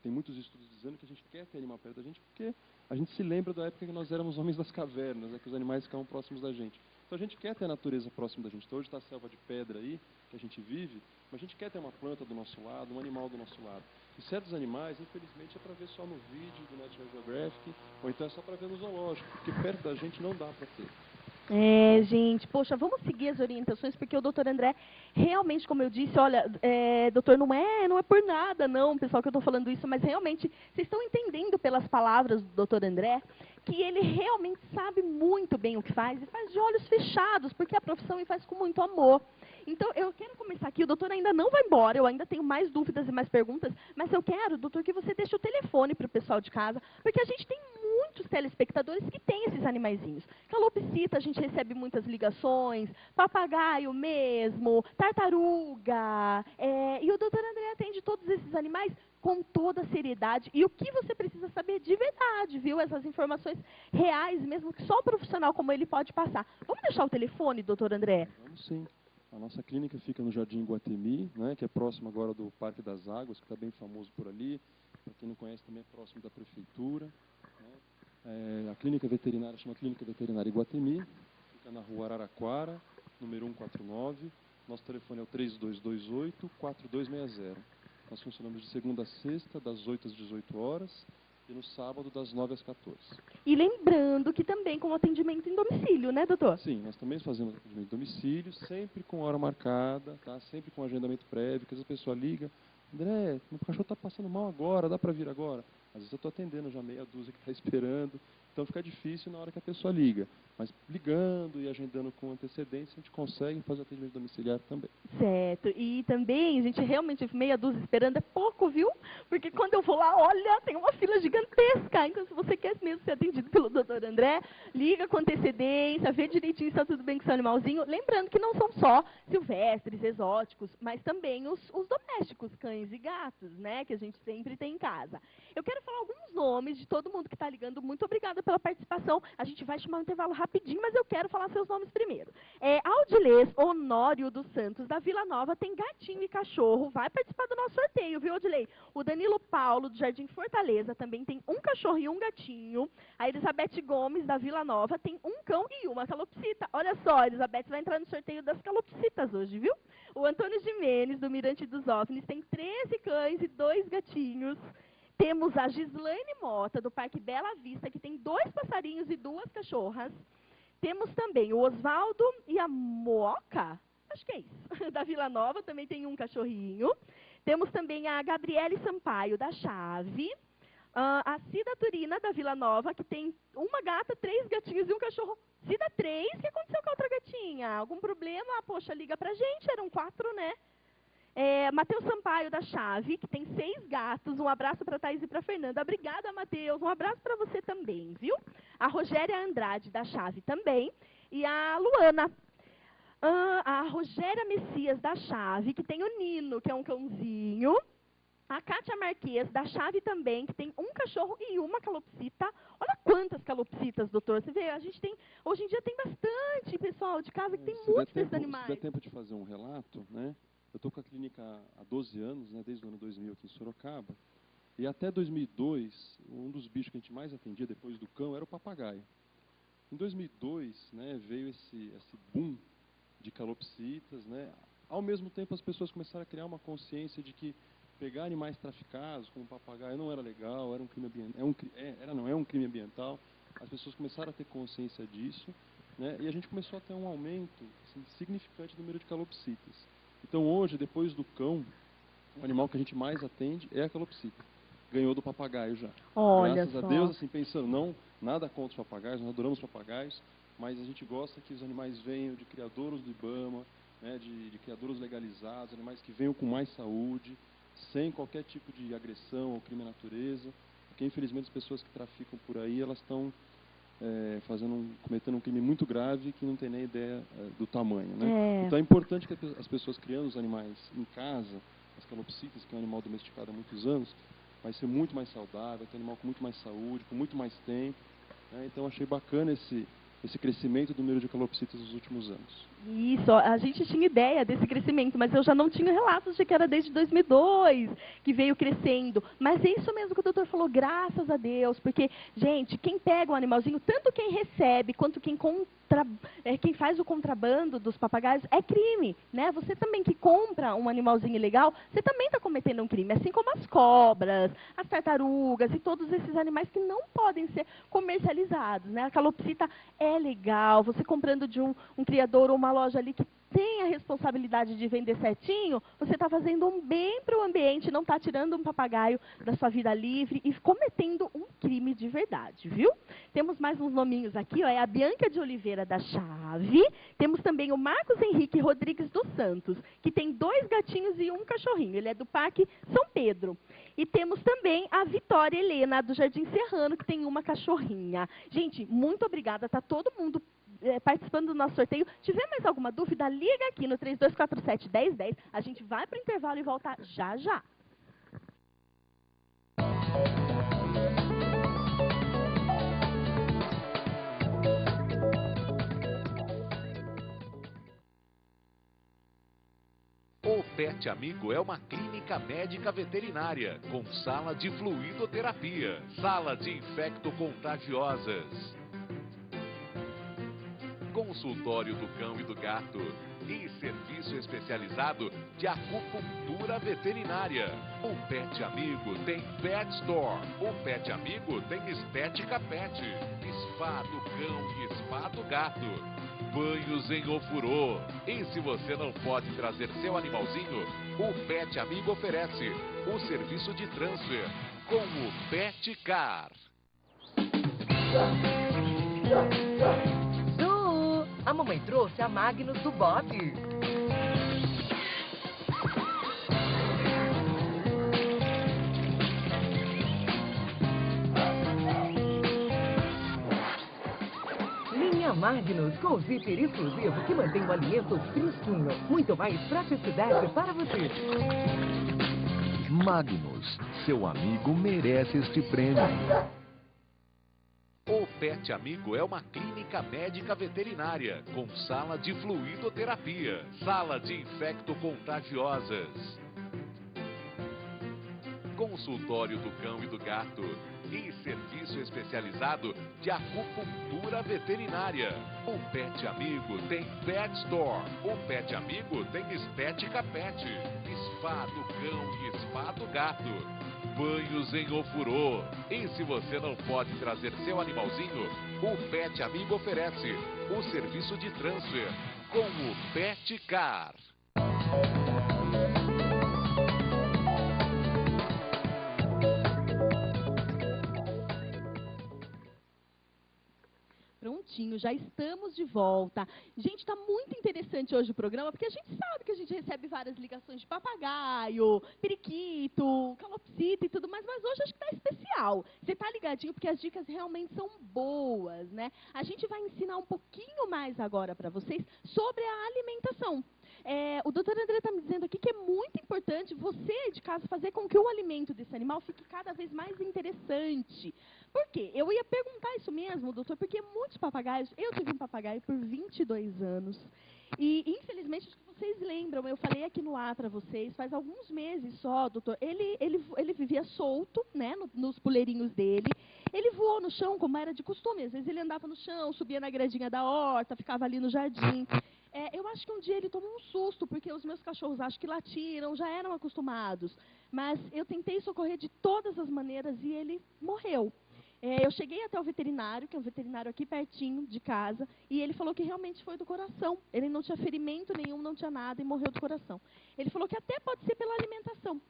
tem muitos estudos dizendo que a gente quer ter animal perto da gente porque a gente se lembra da época que nós éramos homens das cavernas, né, que os animais ficavam próximos da gente. Então a gente quer ter a natureza próxima da gente. Então hoje está a selva de pedra aí, que a gente vive, mas a gente quer ter uma planta do nosso lado, um animal do nosso lado. E certos animais, infelizmente, é para ver só no vídeo do National Geographic, ou então é só para ver no zoológico, porque perto da gente não dá para ter. Gente, poxa, vamos seguir as orientações, porque o doutor André, realmente, como eu disse, olha, doutor, não é por nada, não, pessoal, que eu estou falando isso, mas realmente, vocês estão entendendo pelas palavras do doutor André, que ele realmente sabe muito bem o que faz, e faz de olhos fechados, porque a profissão ele faz com muito amor. Então, eu quero começar aqui, o doutor ainda não vai embora, eu ainda tenho mais dúvidas e mais perguntas, mas eu quero, doutor, que você deixe o telefone para o pessoal de casa, porque a gente tem muitos telespectadores que têm esses animaizinhos. Calopsita, a gente recebe muitas ligações, papagaio mesmo, tartaruga, e o doutor André atende todos esses animais com toda a seriedade. E o que você precisa saber de verdade, viu? Essas informações reais mesmo, que só um profissional como ele pode passar. Vamos deixar o telefone, doutor André? Vamos sim. A nossa clínica fica no Jardim Iguatemi, né, que é próximo agora do Parque das Águas, que está bem famoso por ali. Para quem não conhece, também é próximo da prefeitura. Né. A clínica veterinária chama Clínica Veterinária Iguatemi, fica na rua Araraquara, número 149. Nosso telefone é o 3228-4260. Nós funcionamos de segunda a sexta, das 8 às 18 horas, e no sábado, das 9 às 14. E lembrando que também com atendimento em domicílio, né, doutor? Sim, nós também fazemos atendimento em domicílio, sempre com hora marcada, tá? Sempre com agendamento prévio, que às vezes a pessoa liga, André, meu cachorro está passando mal agora, dá para vir agora? Às vezes eu estou atendendo já meia dúzia que está esperando, então fica difícil na hora que a pessoa liga. Mas ligando e agendando com antecedência, a gente consegue fazer atendimento domiciliar também. Certo. E também, a gente realmente, meia dúzia esperando é pouco, viu? Porque quando eu vou lá, olha, tem uma fila gigantesca. Então, se você quer mesmo ser atendido pelo doutor André, liga com antecedência, vê direitinho se está tudo bem com o seu animalzinho. Lembrando que não são só silvestres, exóticos, mas também os domésticos, cães e gatos, né? Que a gente sempre tem em casa. Eu quero falar alguns nomes de todo mundo que está ligando. Muito obrigada pela participação. A gente vai chamar um intervalo rapidinho, mas eu quero falar seus nomes primeiro. Audilês Honório dos Santos, da Vila Nova, tem gatinho e cachorro. Vai participar do nosso sorteio, viu, Audilei? O Danilo Paulo, do Jardim Fortaleza, também tem um cachorro e um gatinho. A Elizabeth Gomes, da Vila Nova, tem um cão e uma calopsita. Olha só, a Elizabeth vai entrar no sorteio das calopsitas hoje, viu? O Antônio Jimenez, do Mirante dos OVNIs, tem 13 cães e 2 gatinhos. Temos a Gislaine Mota, do Parque Bela Vista, que tem 2 passarinhos e 2 cachorras. Temos também o Osvaldo e a Mooca, acho que é isso, da Vila Nova, também tem um cachorrinho. Temos também a Gabriele Sampaio, da Chave. A Cida Turina, da Vila Nova, que tem uma gata, 3 gatinhos e um cachorro. Cida 3, o que aconteceu com a outra gatinha? Algum problema? Poxa, liga pra gente, eram 4, né? Matheus Sampaio, da Chave, que tem 6 gatos. Um abraço para a Thaís e para a Fernanda. Obrigada, Matheus. Um abraço para você também, viu? A Rogéria Andrade, da Chave, também. E a Luana. A Rogéria Messias, da Chave, que tem o Nino, que é um cãozinho. A Kátia Marques, da Chave também, que tem um cachorro e uma calopsita. Olha quantas calopsitas, doutor. Você vê, a gente tem, hoje em dia tem bastante pessoal de casa que tem muitos desses animais. Se der tempo de fazer um relato, né? Eu estou com a clínica há 12 anos, né, desde o ano 2000 aqui em Sorocaba. E até 2002, um dos bichos que a gente mais atendia depois do cão era o papagaio. Em 2002, né, veio esse boom de calopsitas, né? Ao mesmo tempo, as pessoas começaram a criar uma consciência de que pegar animais traficados, como o papagaio, não era legal, era um crime ambiental, é um crime ambiental. As pessoas começaram a ter consciência disso, né? E a gente começou a ter um aumento assim, significante do número de calopsitas. Então hoje, depois do cão, o animal que a gente mais atende é a calopsita. Ganhou do papagaio já. Olha Graças só. a Deus, assim, pensando, nada contra os papagaios, nós adoramos papagaios, mas a gente gosta que os animais venham de criadouros do IBAMA, né, de criadouros legalizados, animais que venham com mais saúde, sem qualquer tipo de agressão ou crime à natureza, porque infelizmente as pessoas que traficam por aí, elas estão cometendo um crime muito grave que não tem nem ideia do tamanho, né? Então é importante que as pessoas criando os animais em casa, as calopsitas, que é um animal domesticado há muitos anos, vai ser muito mais saudável, ter um animal com muito mais saúde, com muito mais tempo, né? Então achei bacana esse crescimento do número de calopsitas nos últimos anos. Isso, a gente tinha ideia desse crescimento, mas eu já não tinha relatos de que era desde 2002 que veio crescendo. Mas é isso mesmo que o doutor falou, graças a Deus, porque, gente, quem pega um animalzinho, tanto quem recebe quanto quem faz o contrabando dos papagaios, é crime, né? Você também que compra um animalzinho ilegal, você também está cometendo um crime, assim como as cobras, as tartarugas e todos esses animais que não podem ser comercializados, né? A calopsita é legal, você comprando de um criador ou uma loja ali que tem a responsabilidade de vender certinho, você está fazendo um bem para o ambiente, não está tirando um papagaio da sua vida livre e cometendo um crime de verdade, viu? Temos mais uns nominhos aqui, ó, é a Bianca de Oliveira da Chave, temos também o Marcos Henrique Rodrigues dos Santos, que tem 2 gatinhos e um cachorrinho, ele é do Parque São Pedro. E temos também a Vitória Helena, do Jardim Serrano, que tem uma cachorrinha. Gente, muito obrigada, está todo mundo participando do nosso sorteio. Se tiver mais alguma dúvida, liga aqui no 3247-1010. A gente vai para o intervalo e volta já já. O Pet Amigo é uma clínica médica veterinária com sala de fluidoterapia, sala de infecto-contagiosas, consultório do cão e do gato e serviço especializado de acupuntura veterinária. O Pet Amigo tem Pet Store. O Pet Amigo tem Estética Pet, spa do cão e spa do gato, banhos em ofurô. E se você não pode trazer seu animalzinho, o Pet Amigo oferece o serviço de transfer com o Pet Car. A mamãe trouxe a Magnus do Bob. Linha Magnus com zíper exclusivo que mantém o alimento fresquinho. Muito mais praticidade para você. Magnus, seu amigo merece este prêmio. O Pet Amigo é uma clínica médica veterinária com sala de fluidoterapia, sala de infecto-contagiosas, consultório do cão e do gato e serviço especializado de acupuntura veterinária. O Pet Amigo tem Pet Store. O Pet Amigo tem Estética Pet, spa do cão e spa do gato, banhos em ofurô. E se você não pode trazer seu animalzinho, o Pet Amigo oferece o serviço de transfer com o Pet Car. Prontinho, já estamos de volta. Gente, está muito interessante hoje o programa, porque a gente sabe que a gente recebe várias ligações de papagaio, periquito, calopsita e tudo mais, mas hoje acho que está especial. Você está ligadinho porque as dicas realmente são boas, né? A gente vai ensinar um pouquinho mais agora para vocês sobre a alimentação. O doutor André está me dizendo aqui que é muito importante você, de casa, fazer com que o alimento desse animal fique cada vez mais interessante. Por quê? Eu ia perguntar isso mesmo, doutor, porque muitos papagaios, eu tive um papagaio por 22 anos, e infelizmente, acho que vocês lembram, eu falei aqui no ar para vocês, faz alguns meses só, doutor, ele vivia solto, né, nos puleirinhos dele, ele voou no chão como era de costume, às vezes ele andava no chão, subia na gradinha da horta, ficava ali no jardim. Eu acho que um dia ele tomou um susto, porque os meus cachorros acho que latiram, já eram acostumados. Mas eu tentei socorrer de todas as maneiras e ele morreu. Eu cheguei até o veterinário, que é um veterinário aqui pertinho de casa, e ele falou que realmente foi do coração. Ele não tinha ferimento nenhum, não tinha nada e morreu do coração. Ele falou que até pode ser pela alimentação.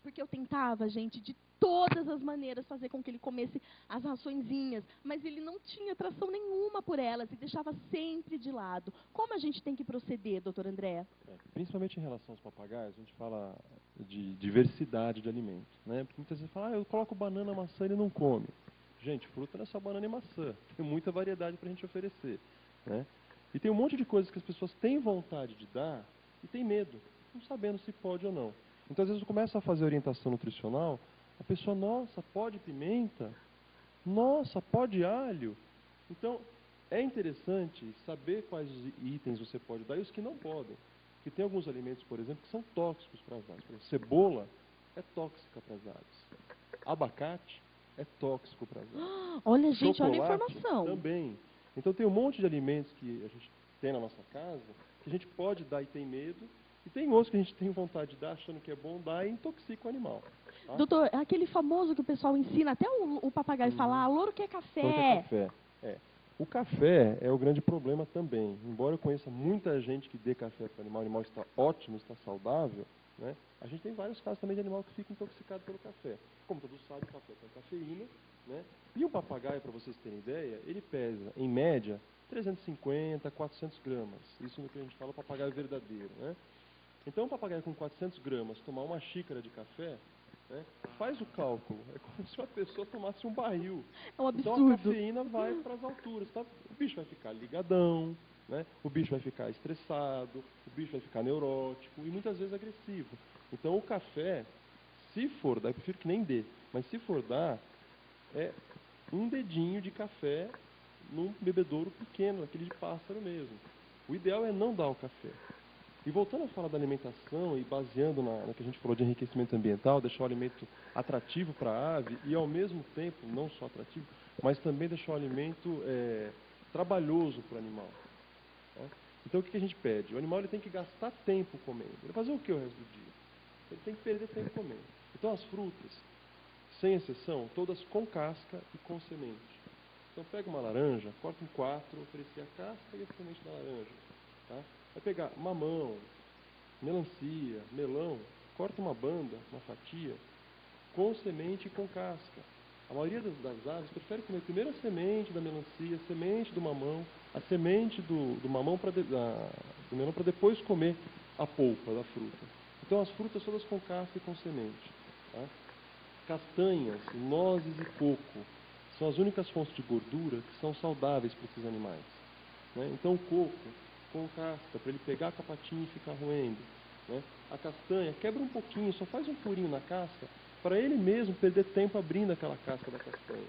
Porque eu tentava, gente, de todas as maneiras fazer com que ele comesse as raçõezinhas, mas ele não tinha atração nenhuma por elas e deixava sempre de lado. Como a gente tem que proceder, doutor André? Principalmente em relação aos papagaios, a gente fala de diversidade de alimentos, né? Porque muitas vezes fala, eu coloco banana, maçã e ele não come. Gente, fruta não é só banana e maçã, tem muita variedade para a gente oferecer, né? E tem um monte de coisas que as pessoas têm vontade de dar e têm medo, não sabendo se pode ou não. Então, às vezes, eu começo a fazer orientação nutricional, a pessoa, nossa, pode pimenta? Nossa, pode alho? Então, é interessante saber quais itens você pode dar e os que não podem. Porque tem alguns alimentos, por exemplo, que são tóxicos para as aves. Por exemplo, cebola é tóxica para as aves. Abacate é tóxico para as aves. Olha, gente, Chocolate olha a informação. também. Então, tem um monte de alimentos que a gente tem na nossa casa, que a gente pode dar e tem medo, e tem outros que a gente tem vontade de dar, achando que é bom dar e intoxica o animal. Tá? Doutor, aquele famoso que o pessoal ensina, até o papagaio falar, louro quer café. Louro quer café. O café é o grande problema também. Embora eu conheça muita gente que dê café para o animal está ótimo, está saudável, né? A gente tem vários casos também de animal que fica intoxicado pelo café. Como todos sabem, o café tem cafeína, né? E um papagaio, para vocês terem ideia, ele pesa, em média, 350, 400 gramas. Isso no que a gente fala papagaio verdadeiro, né? Então, um papagaio com 400 gramas tomar uma xícara de café, né, faz o cálculo. É como se uma pessoa tomasse um barril. É um absurdo. Então, a cafeína vai para as alturas. Tá? O bicho vai ficar ligadão, né? O bicho vai ficar estressado, o bicho vai ficar neurótico e muitas vezes agressivo. Então, o café, se for dar, eu prefiro que nem dê, mas se for dar, é um dedinho de café num bebedouro pequeno, aquele de pássaro mesmo. O ideal é não dar o café. E voltando a falar da alimentação e baseando na que a gente falou de enriquecimento ambiental, deixar o alimento atrativo para a ave e ao mesmo tempo, não só atrativo, mas também deixar o alimento trabalhoso para o animal. Né? Então o que a gente pede? O animal ele tem que gastar tempo comendo. Ele vai fazer o que o resto do dia? Ele tem que perder tempo comendo. Então as frutas, sem exceção, todas com casca e com semente. Então pega uma laranja, corta em 4, oferecer a casca e a semente da laranja. Tá? Vai pegar mamão, melancia, melão, corta uma banda, uma fatia, com semente e com casca. A maioria das aves prefere comer primeiro a semente da melancia, a semente do mamão, a semente do mamão do melão para depois comer a polpa da fruta. Então as frutas todas com casca e com semente. Tá? Castanhas, nozes e coco são as únicas fontes de gordura que são saudáveis para esses animais. Né? Então o coco com casca, para ele pegar com a patinha e ficar roendo. Né? A castanha, quebra um pouquinho, só faz um furinho na casca, para ele mesmo perder tempo abrindo aquela casca da castanha.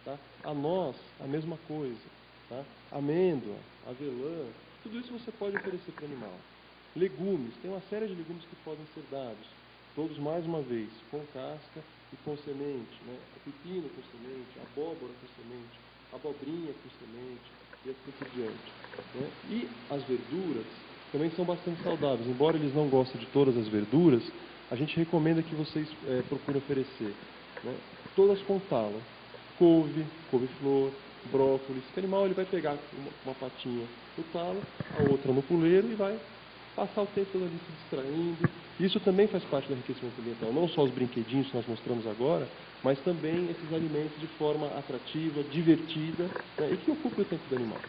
Tá? A noz, a mesma coisa. Tá? Amêndoa, avelã, tudo isso você pode oferecer para o animal. Legumes, tem uma série de legumes que podem ser dados, todos mais uma vez, com casca e com semente. Né? Pepino com semente, abóbora com semente, abobrinha com semente, e assim por diante. Né? E as verduras também são bastante saudáveis. Embora eles não gostem de todas as verduras, a gente recomenda que vocês procurem oferecer, né, todas com talo. Couve, couve-flor, brócolis. O animal ele vai pegar uma patinha no talo, a outra no puleiro e vai passar o tempo todo ali se distraindo. Isso também faz parte do enriquecimento ambiental. Não só os brinquedinhos que nós mostramos agora, mas também esses alimentos de forma atrativa, divertida, né, e que ocupem o tempo do animal.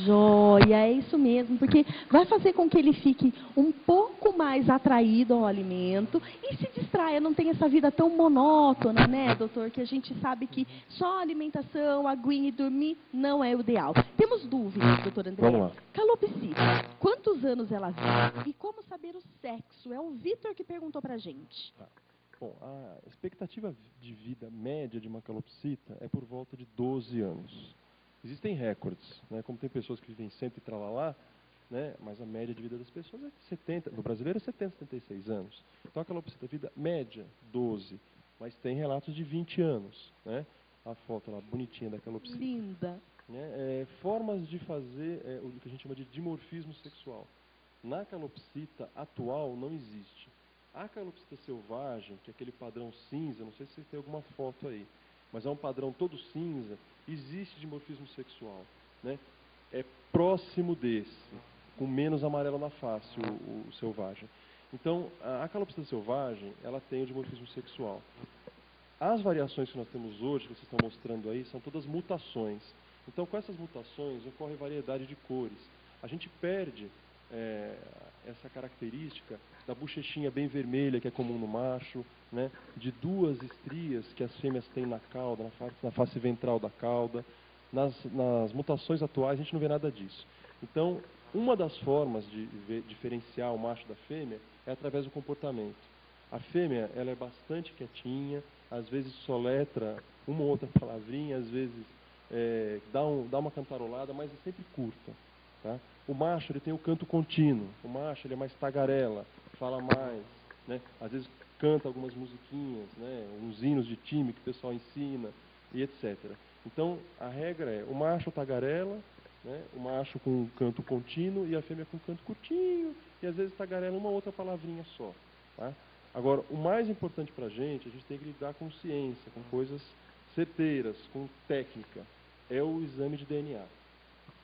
Joia, é isso mesmo, porque vai fazer com que ele fique um pouco mais atraído ao alimento e se distraia, não tem essa vida tão monótona, né, doutor? Que a gente sabe que só alimentação, aguinha e dormir não é o ideal. Temos dúvidas, doutor André? Vamos lá. Calopsita, quantos anos ela vive e como saber o sexo? É o Vitor que perguntou pra gente. Tá. Bom, a expectativa de vida média de uma calopsita é por volta de 12 anos. Existem recordes, né? Como tem pessoas que vivem 100 e tralalá, né? Mas a média de vida das pessoas é 70, no brasileiro é 70, 76 anos. Então a calopsita vida média, 12, mas tem relatos de 20 anos, né? A foto lá, bonitinha da calopsita. Linda. Né? Formas de fazer o que a gente chama de dimorfismo sexual. Na calopsita atual não existe. A calopsita selvagem, que é aquele padrão cinza, não sei se vocês têm alguma foto aí, mas é um padrão todo cinza, existe dimorfismo sexual, né? É próximo desse, com menos amarelo na face, o selvagem. Então, a calopsita selvagem, ela tem o dimorfismo sexual. As variações que nós temos hoje, que vocês estão mostrando aí, são todas mutações. Então, com essas mutações, ocorre variedade de cores. A gente perde essa característica da bochechinha bem vermelha, que é comum no macho, né? De duas estrias que as fêmeas têm na cauda, na face ventral da cauda. Nas mutações atuais, a gente não vê nada disso. Então, uma das formas de diferenciar o macho da fêmea é através do comportamento. A fêmea, ela é bastante quietinha, às vezes soletra uma ou outra palavrinha, às vezes dá uma cantarolada, mas é sempre curta. Tá? O macho, ele tem o canto contínuo. O macho, ele é mais tagarela, fala mais, né? Às vezes canta algumas musiquinhas, né? Uns hinos de time que o pessoal ensina, e etc. Então, a regra é o macho tagarela, né? O macho com canto contínuo e a fêmea com canto curtinho, e às vezes tagarela uma ou outra palavrinha só. Tá? Agora, o mais importante para a gente tem que lidar com ciência, com coisas certeiras, com técnica, é o exame de DNA.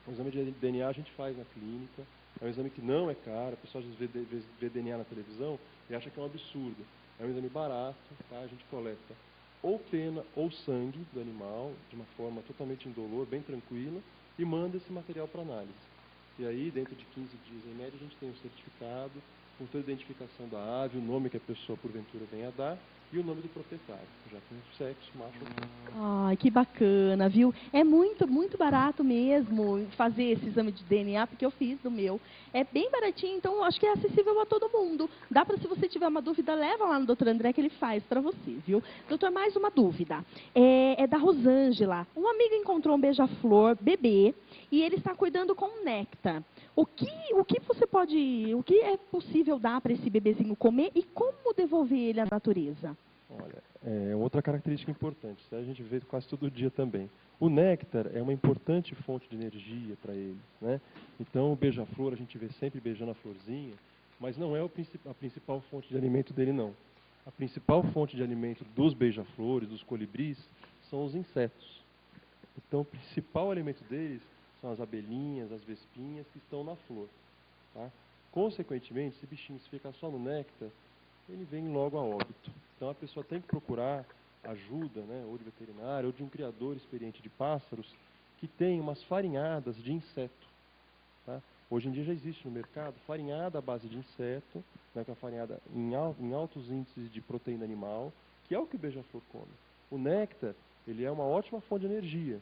O exame de DNA a gente faz na clínica, é um exame que não é caro, o pessoal às vezes vê DNA na televisão e acha que é um absurdo. É um exame barato, tá? A gente coleta ou pena ou sangue do animal, de uma forma totalmente indolor, bem tranquila, e manda esse material para análise. E aí, dentro de 15 dias em média, a gente tem um certificado, com toda a identificação da ave, o nome que a pessoa porventura venha a dar, e o nome do proprietário, já com sexo, macho ou fêmea. Ai, que bacana, viu? É muito, muito barato mesmo fazer esse exame de DNA, porque eu fiz do meu. É bem baratinho, então acho que é acessível a todo mundo. Dá para, se você tiver uma dúvida, leva lá no Dr. André que ele faz para você, viu? Doutor, mais uma dúvida. É da Rosângela. Um amigo encontrou um beija-flor bebê e ele está cuidando com néctar. O que é possível dar para esse bebezinho comer e como devolver ele à natureza? Olha, outra característica importante, isso a gente vê quase todo dia também. O néctar é uma importante fonte de energia para ele, né? Então, o beija-flor, a gente vê sempre beijando a florzinha, mas não é a principal fonte de alimento dele, não. A principal fonte de alimento dos beija-flores, dos colibris, são os insetos. Então, o principal alimento deles são as abelhinhas, as vespinhas que estão na flor. Tá? Consequentemente, se bichinho fica só no néctar, ele vem logo a óbito. Então, a pessoa tem que procurar ajuda, né, ou de veterinário, ou de um criador experiente de pássaros, que tem umas farinhadas de inseto. Tá? Hoje em dia já existe no mercado farinhada à base de inseto, né, que é uma farinhada em altos índices de proteína animal, que é o que o beija-flor come. O néctar, ele é uma ótima fonte de energia.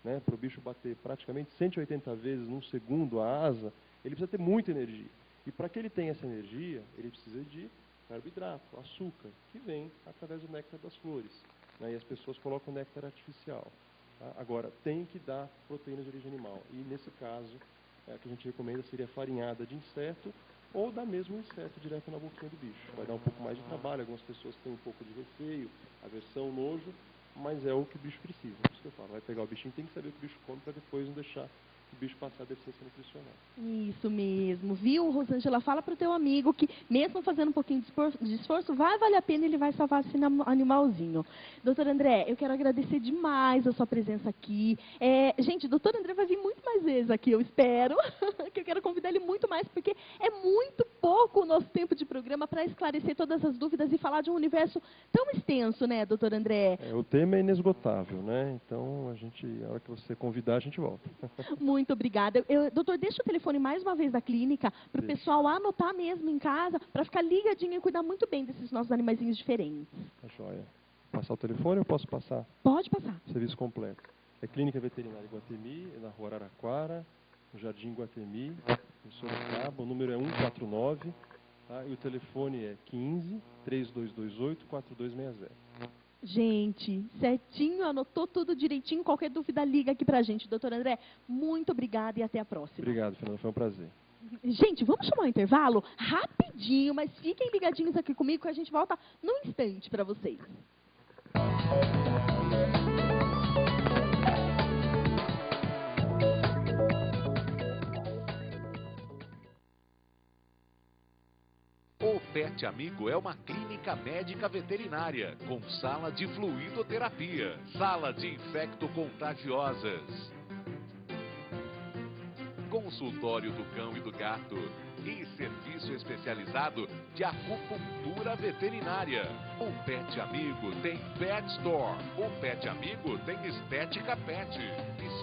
Né, para o bicho bater praticamente 180 vezes num segundo a asa, ele precisa ter muita energia. E para que ele tenha essa energia, ele precisa de carboidrato, açúcar, que vem através do néctar das flores. Né, e as pessoas colocam néctar artificial. Tá? Agora, tem que dar proteínas de origem animal. E nesse caso, a que a gente recomenda seria farinhada de inseto ou dar mesmo o inseto direto na boquinha do bicho. Vai dar um pouco mais de trabalho, algumas pessoas têm um pouco de receio, aversão, nojo, mas é o que o bicho precisa. Por isso que eu falo, vai pegar o bichinho, tem que saber o que o bicho come para depois não deixar o bicho passar a deficiência nutricional. Isso mesmo, viu, Rosângela? Fala para o teu amigo que, mesmo fazendo um pouquinho de esforço, vai valer a pena, ele vai salvar esse animalzinho. Doutor André, eu quero agradecer demais a sua presença aqui. Gente, o doutor André vai vir muito mais vezes aqui, eu espero, que eu quero convidar ele muito mais, porque é muito pouco o nosso tempo de programa para esclarecer todas as dúvidas e falar de um universo tão extenso, né, doutor André? O tema é inesgotável, né? Então, a hora que você convidar, a gente volta. Muito obrigada. Doutor, deixa o telefone mais uma vez da clínica para o pessoal anotar mesmo em casa, para ficar ligadinho e cuidar muito bem desses nossos animaizinhos diferentes. Tá joia. Passar o telefone ou posso passar? Pode passar. Serviço completo. É Clínica Veterinária Iguatemi, na Rua Araraquara, no Jardim Iguatemi, em Sorocaba. O número é 149, tá? E o telefone é 15-3228-4260. Gente, certinho, anotou tudo direitinho. Qualquer dúvida, liga aqui pra gente. Doutor André, muito obrigada e até a próxima. Obrigado, Fernanda, foi um prazer. Gente, vamos chamar um intervalo? Rapidinho, mas fiquem ligadinhos aqui comigo que a gente volta num instante para vocês. O Pet Amigo é uma clínica médica veterinária, com sala de fluidoterapia, sala de infecto-contagiosas, consultório do cão e do gato e serviço especializado de acupuntura veterinária. O Pet Amigo tem Pet Store. O Pet Amigo tem Estética Pet,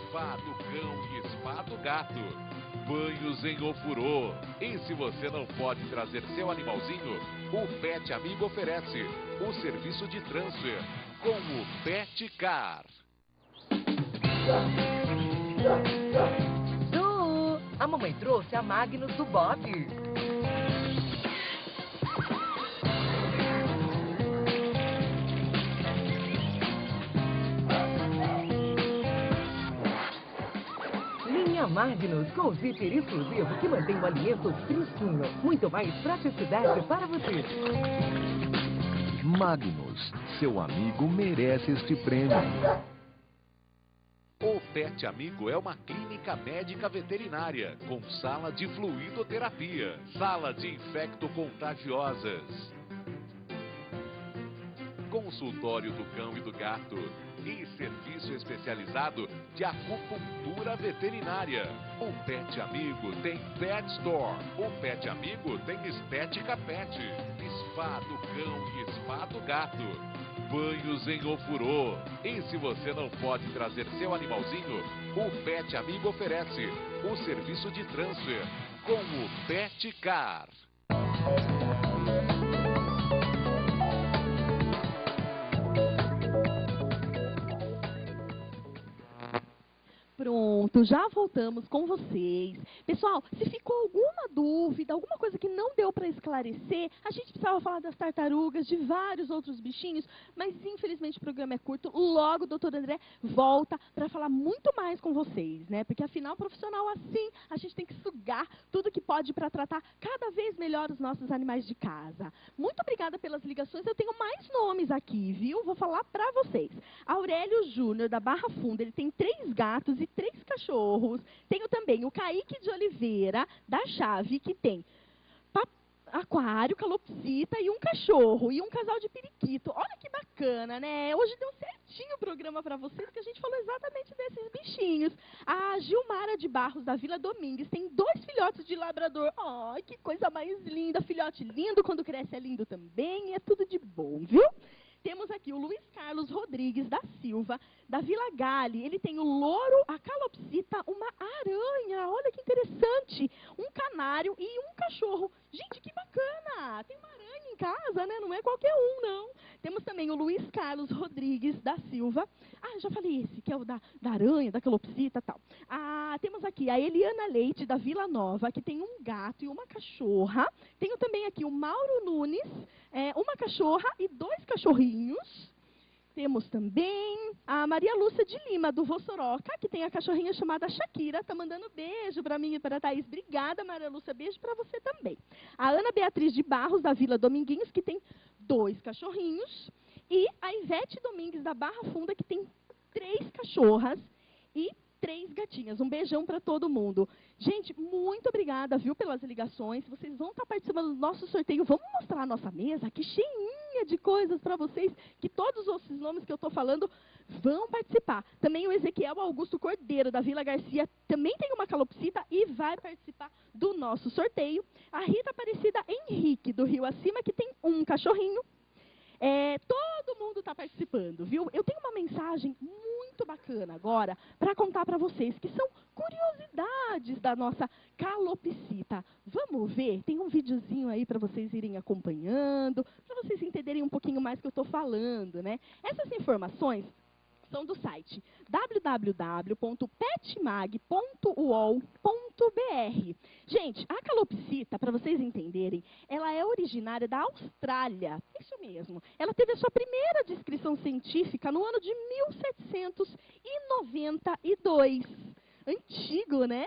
spa do cão e spa do gato, banhos em ofurô. E se você não pode trazer seu animalzinho, o Pet Amigo oferece o serviço de transfer com o Pet Car. A mamãe trouxe a Magnus do Bob. Linha Magnus, com zíper exclusivo que mantém o alimento fresquinho. Muito mais praticidade para você. Magnus, seu amigo merece este prêmio. O Pet Amigo é uma clínica médica veterinária, com sala de fluidoterapia, sala de infecto-contagiosas, consultório do cão e do gato e serviço especializado de acupuntura veterinária. O Pet Amigo tem Pet Store. O Pet Amigo tem Estética Pet, spa do cão e spa do gato, banhos em ofurô. E se você não pode trazer seu animalzinho, o Pet Amigo oferece o serviço de transfer com o Pet Car. Pronto, já voltamos com vocês. Pessoal, se ficou alguma dúvida, alguma coisa que não deu para esclarecer, a gente precisava falar das tartarugas, de vários outros bichinhos, mas infelizmente o programa é curto. Logo o doutor André volta para falar muito mais com vocês, né? Porque afinal, profissional assim, a gente tem que sugar tudo que pode para tratar cada vez melhor os nossos animais de casa. Muito obrigada pelas ligações, eu tenho mais nomes aqui, viu? Vou falar para vocês. Aurélio Júnior, da Barra Funda, ele tem 3 gatos e 3 cachorros. Tenho também o Kaique de Oliveira, da Chave, que tem aquário, calopsita e um cachorro. E um casal de periquito. Olha que bacana, né? Hoje deu certinho o programa para vocês, que a gente falou exatamente desses bichinhos. A Gilmara de Barros, da Vila Domingues, tem 2 filhotes de labrador. Ai, que coisa mais linda. Filhote lindo, quando cresce é lindo também. E é tudo de bom, viu? Temos aqui o Luiz Carlos Rodrigues da Silva, da Vila Gale. Ele tem o louro, a calopsita, uma aranha. Olha que interessante. Um canário e um cachorro. Gente, que bacana. Tem uma aranha em casa, né? Não é qualquer um, não. Temos também o Luiz Carlos Rodrigues da Silva. Ah, já falei esse, que é o da aranha, da calopsita e tal. Ah, temos aqui a Eliana Leite, da Vila Nova, que tem um gato e uma cachorra. Tenho também aqui o Mauro Nunes, uma cachorra e 2 cachorrinhos. Temos também a Maria Lúcia de Lima, do Vossoroca, que tem a cachorrinha chamada Shakira. Está mandando beijo para mim e para a Thaís. Obrigada, Maria Lúcia. Beijo para você também. A Ana Beatriz de Barros, da Vila Dominguinhos, que tem 2 cachorrinhos. E a Ivete Domingues, da Barra Funda, que tem 3 cachorras e 3 gatinhas. Um beijão para todo mundo. Gente, muito obrigada, viu, pelas ligações. Vocês vão estar participando do nosso sorteio. Vamos mostrar a nossa mesa aqui cheinha de coisas para vocês, que todos esses nomes que eu estou falando vão participar. Também o Ezequiel Augusto Cordeiro, da Vila Garcia, também tem uma calopsita e vai participar do nosso sorteio. A Rita Aparecida Henrique, do Rio Acima, que tem um cachorrinho. Todo mundo está participando, viu? Eu tenho uma mensagem muito bacana agora para contar para vocês, que são curiosidades da nossa calopsita. Vamos ver? Tem um videozinho aí para vocês irem acompanhando, para vocês entenderem um pouquinho mais do que eu estou falando, né? Essas informações são do site www.petmag.uol.br. Gente, a calopsita, para vocês entenderem, ela é originária da Austrália. Isso mesmo. Ela teve a sua primeira descrição científica no ano de 1792. Antigo, né?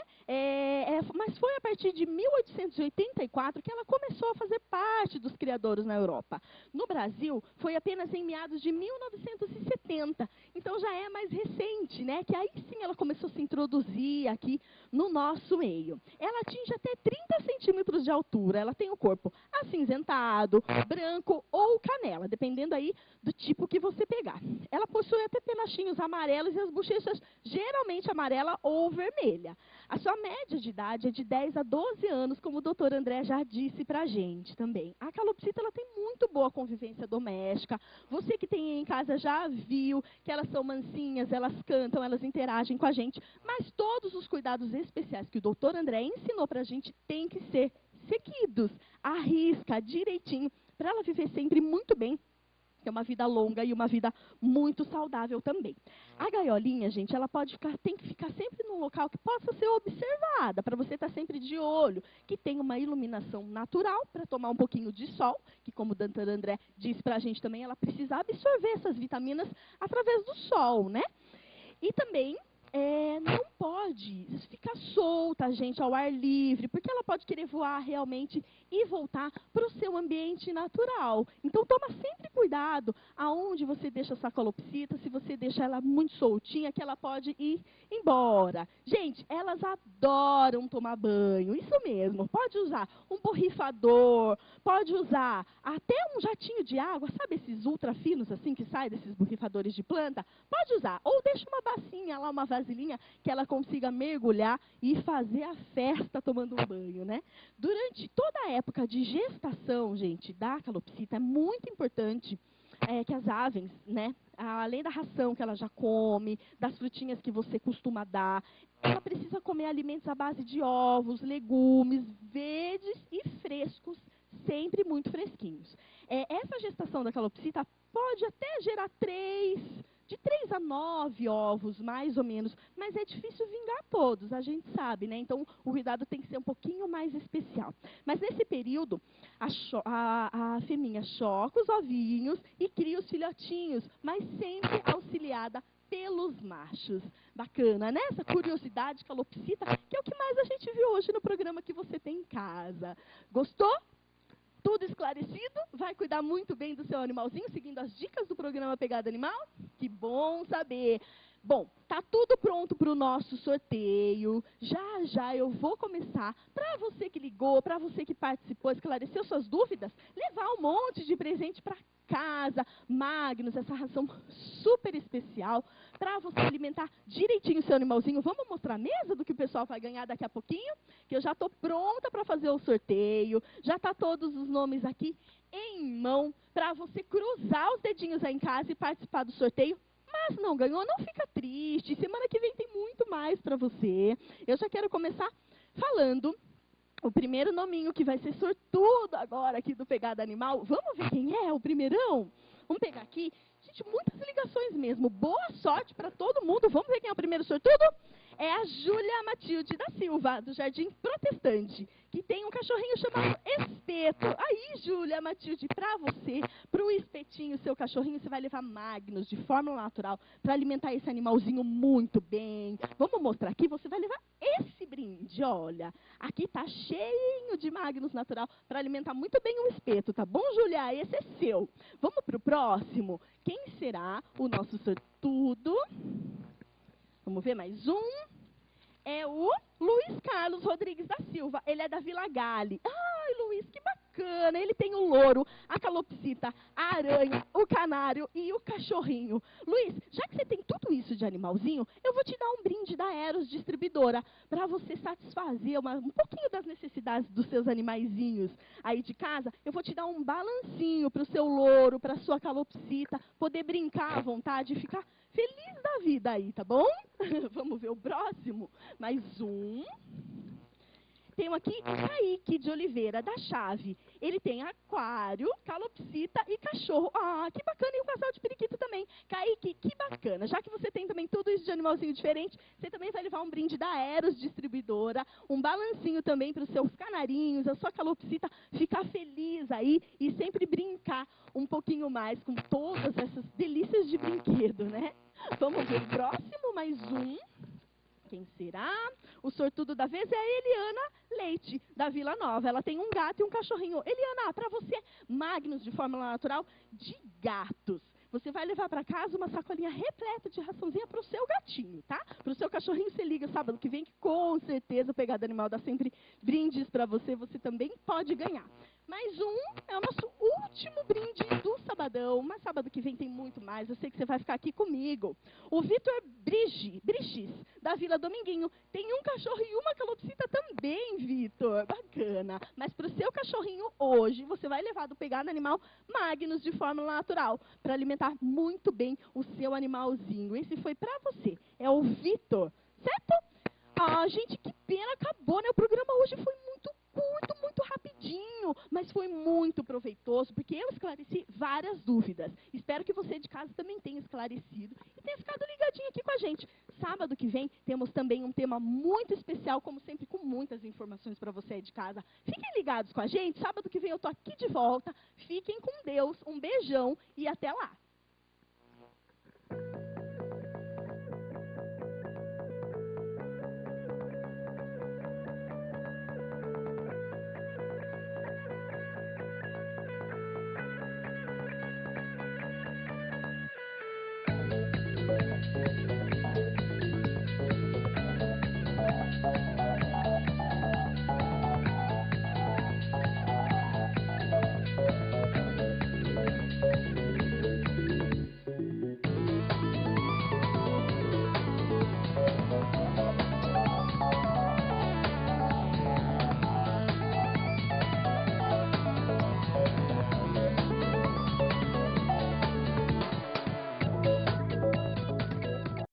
Mas foi a partir de 1884 que ela começou a fazer parte dos criadores na Europa. No Brasil, foi apenas em meados de 1970. Então, já é mais recente, né? Que aí sim ela começou a se introduzir aqui no nosso meio. Ela atinge até 30 centímetros de altura. Ela tem o corpo acinzentado, branco ou canela, dependendo aí do tipo que você pegar. Ela possui até penachinhos amarelos e as bochechas geralmente amarela ou vermelha. A sua média de idade é de 10 a 12 anos, como o doutor André já disse para a gente também. A calopsita ela tem muito boa convivência doméstica. Você que tem em casa já viu que elas são mansinhas, elas cantam, elas interagem com a gente. Mas todos os cuidados especiais que o doutor André ensinou para a gente têm que ser seguidos. Arrisca direitinho para ela viver sempre muito bem. É uma vida longa e uma vida muito saudável também. A gaiolinha, gente, ela tem que ficar sempre num local que possa ser observada, para você estar sempre de olho, que tem uma iluminação natural para tomar um pouquinho de sol, que como o doutor André disse para a gente também, ela precisa absorver essas vitaminas através do sol, né? E também não pode ficar solta, gente, ao ar livre, porque ela pode querer voar realmente e voltar para o seu ambiente natural. Então, toma sempre cuidado aonde você deixa a sua calopsita, se você deixa ela muito soltinha, que ela pode ir embora. Gente, elas adoram tomar banho, isso mesmo. Pode usar um borrifador, pode usar até um jatinho de água, sabe esses ultra finos assim que saem desses borrifadores de planta? Pode usar, ou deixa uma bacinha lá, uma vasilhinha, que ela consiga mergulhar e fazer a festa tomando um banho, né? Durante toda a época de gestação, gente, da calopsita, é muito importante que as aves, né, além da ração que ela já come, das frutinhas que você costuma dar, ela precisa comer alimentos à base de ovos, legumes, verdes e frescos, sempre muito fresquinhos. Essa gestação da calopsita pode até gerar de 3 a 9 ovos, mais ou menos, mas é difícil vingar todos, a gente sabe, né? Então, o cuidado tem que ser um pouquinho mais especial. Mas, nesse período, a fêmea choca os ovinhos e cria os filhotinhos, mas sempre auxiliada pelos machos. Bacana, né? Essa curiosidade calopsita, que é o que mais a gente viu hoje no programa que você tem em casa. Gostou? Tudo esclarecido? Vai cuidar muito bem do seu animalzinho, seguindo as dicas do programa Pegada Animal? Que bom saber! Bom, tá tudo pronto para o nosso sorteio. Já já eu vou começar. Para você que ligou, para você que participou, esclareceu suas dúvidas, levar um monte de presente para casa, Magnus, essa ração super especial, para você alimentar direitinho o seu animalzinho. Vamos mostrar a mesa do que o pessoal vai ganhar daqui a pouquinho? Que eu já estou pronta para fazer o sorteio. Já tá todos os nomes aqui em mão, para você cruzar os dedinhos aí em casa e participar do sorteio. Mas não ganhou, não fica triste. Semana que vem tem muito mais para você. Eu já quero começar falando o primeiro nominho que vai ser sortudo agora aqui do Pegada Animal. Vamos ver quem é o primeirão? Vamos pegar aqui. Gente, muitas ligações mesmo. Boa sorte para todo mundo. Vamos ver quem é o primeiro sortudo? É a Júlia Matilde da Silva, do Jardim Protestante, que tem um cachorrinho chamado Espeto. Aí, Júlia Matilde, para você, para o espetinho, seu cachorrinho, você vai levar Magnus de fórmula natural para alimentar esse animalzinho muito bem. Vamos mostrar aqui, você vai levar esse brinde, olha. Aqui está cheinho de Magnus natural para alimentar muito bem o espeto, tá bom, Júlia? Esse é seu. Vamos para o próximo. Quem será o nosso sortudo? Vamos ver mais um. É o Luiz Carlos Rodrigues da Silva. Ele é da Vila Gale. Ai, Luiz, que bacana. Ele tem o louro, a calopsita, a aranha, o canário e o cachorrinho. Luiz, já que você tem tudo isso de animalzinho, eu vou te dar um brinde da Eros Distribuidora para você satisfazer um pouquinho das necessidades dos seus animaizinhos aí de casa. Eu vou te dar um balancinho para o seu louro, para a sua calopsita, poder brincar à vontade e ficar feliz da vida aí, tá bom? Vamos ver o próximo. Mais um. Tenho aqui o Kaique de Oliveira, da Chave. Ele tem aquário, calopsita e cachorro. Ah, que bacana. E um casal de periquito também. Kaique, que bacana. Já que você tem também tudo isso de animalzinho diferente, você também vai levar um brinde da Eros Distribuidora, um balancinho também para os seus canarinhos, a sua calopsita ficar feliz aí e sempre brincar um pouquinho mais com todas essas delícias de brinquedo, né? Vamos ver o próximo, mais um. Quem será? O sortudo da vez é a Eliana Leite, da Vila Nova. Ela tem um gato e um cachorrinho. Eliana, para você, Magnus de fórmula natural de gatos. Você vai levar para casa uma sacolinha repleta de raçãozinha para o seu gatinho, tá? Para o seu cachorrinho, você liga sábado que vem, que com certeza o Pegada Animal dá sempre brindes para você. Você também pode ganhar. Mais um é o nosso último brinde do sabadão, mas sábado que vem tem muito mais, eu sei que você vai ficar aqui comigo. O Vitor Briges, da Vila Dominguinho, tem um cachorro e uma calopsita também, Vitor, bacana. Mas para o seu cachorrinho hoje, você vai levar do Pegada Animal Magnus de fórmula natural, para alimentar muito bem o seu animalzinho. Esse foi para você, é o Vitor, certo? Ah, gente, que pena, acabou, né? O programa hoje foi muito curto, muito rapidinho, mas foi muito proveitoso, porque eu esclareci várias dúvidas. Espero que você de casa também tenha esclarecido e tenha ficado ligadinho aqui com a gente. Sábado que vem temos também um tema muito especial, como sempre, com muitas informações para você aí de casa. Fiquem ligados com a gente, sábado que vem eu tô aqui de volta. Fiquem com Deus, um beijão e até lá.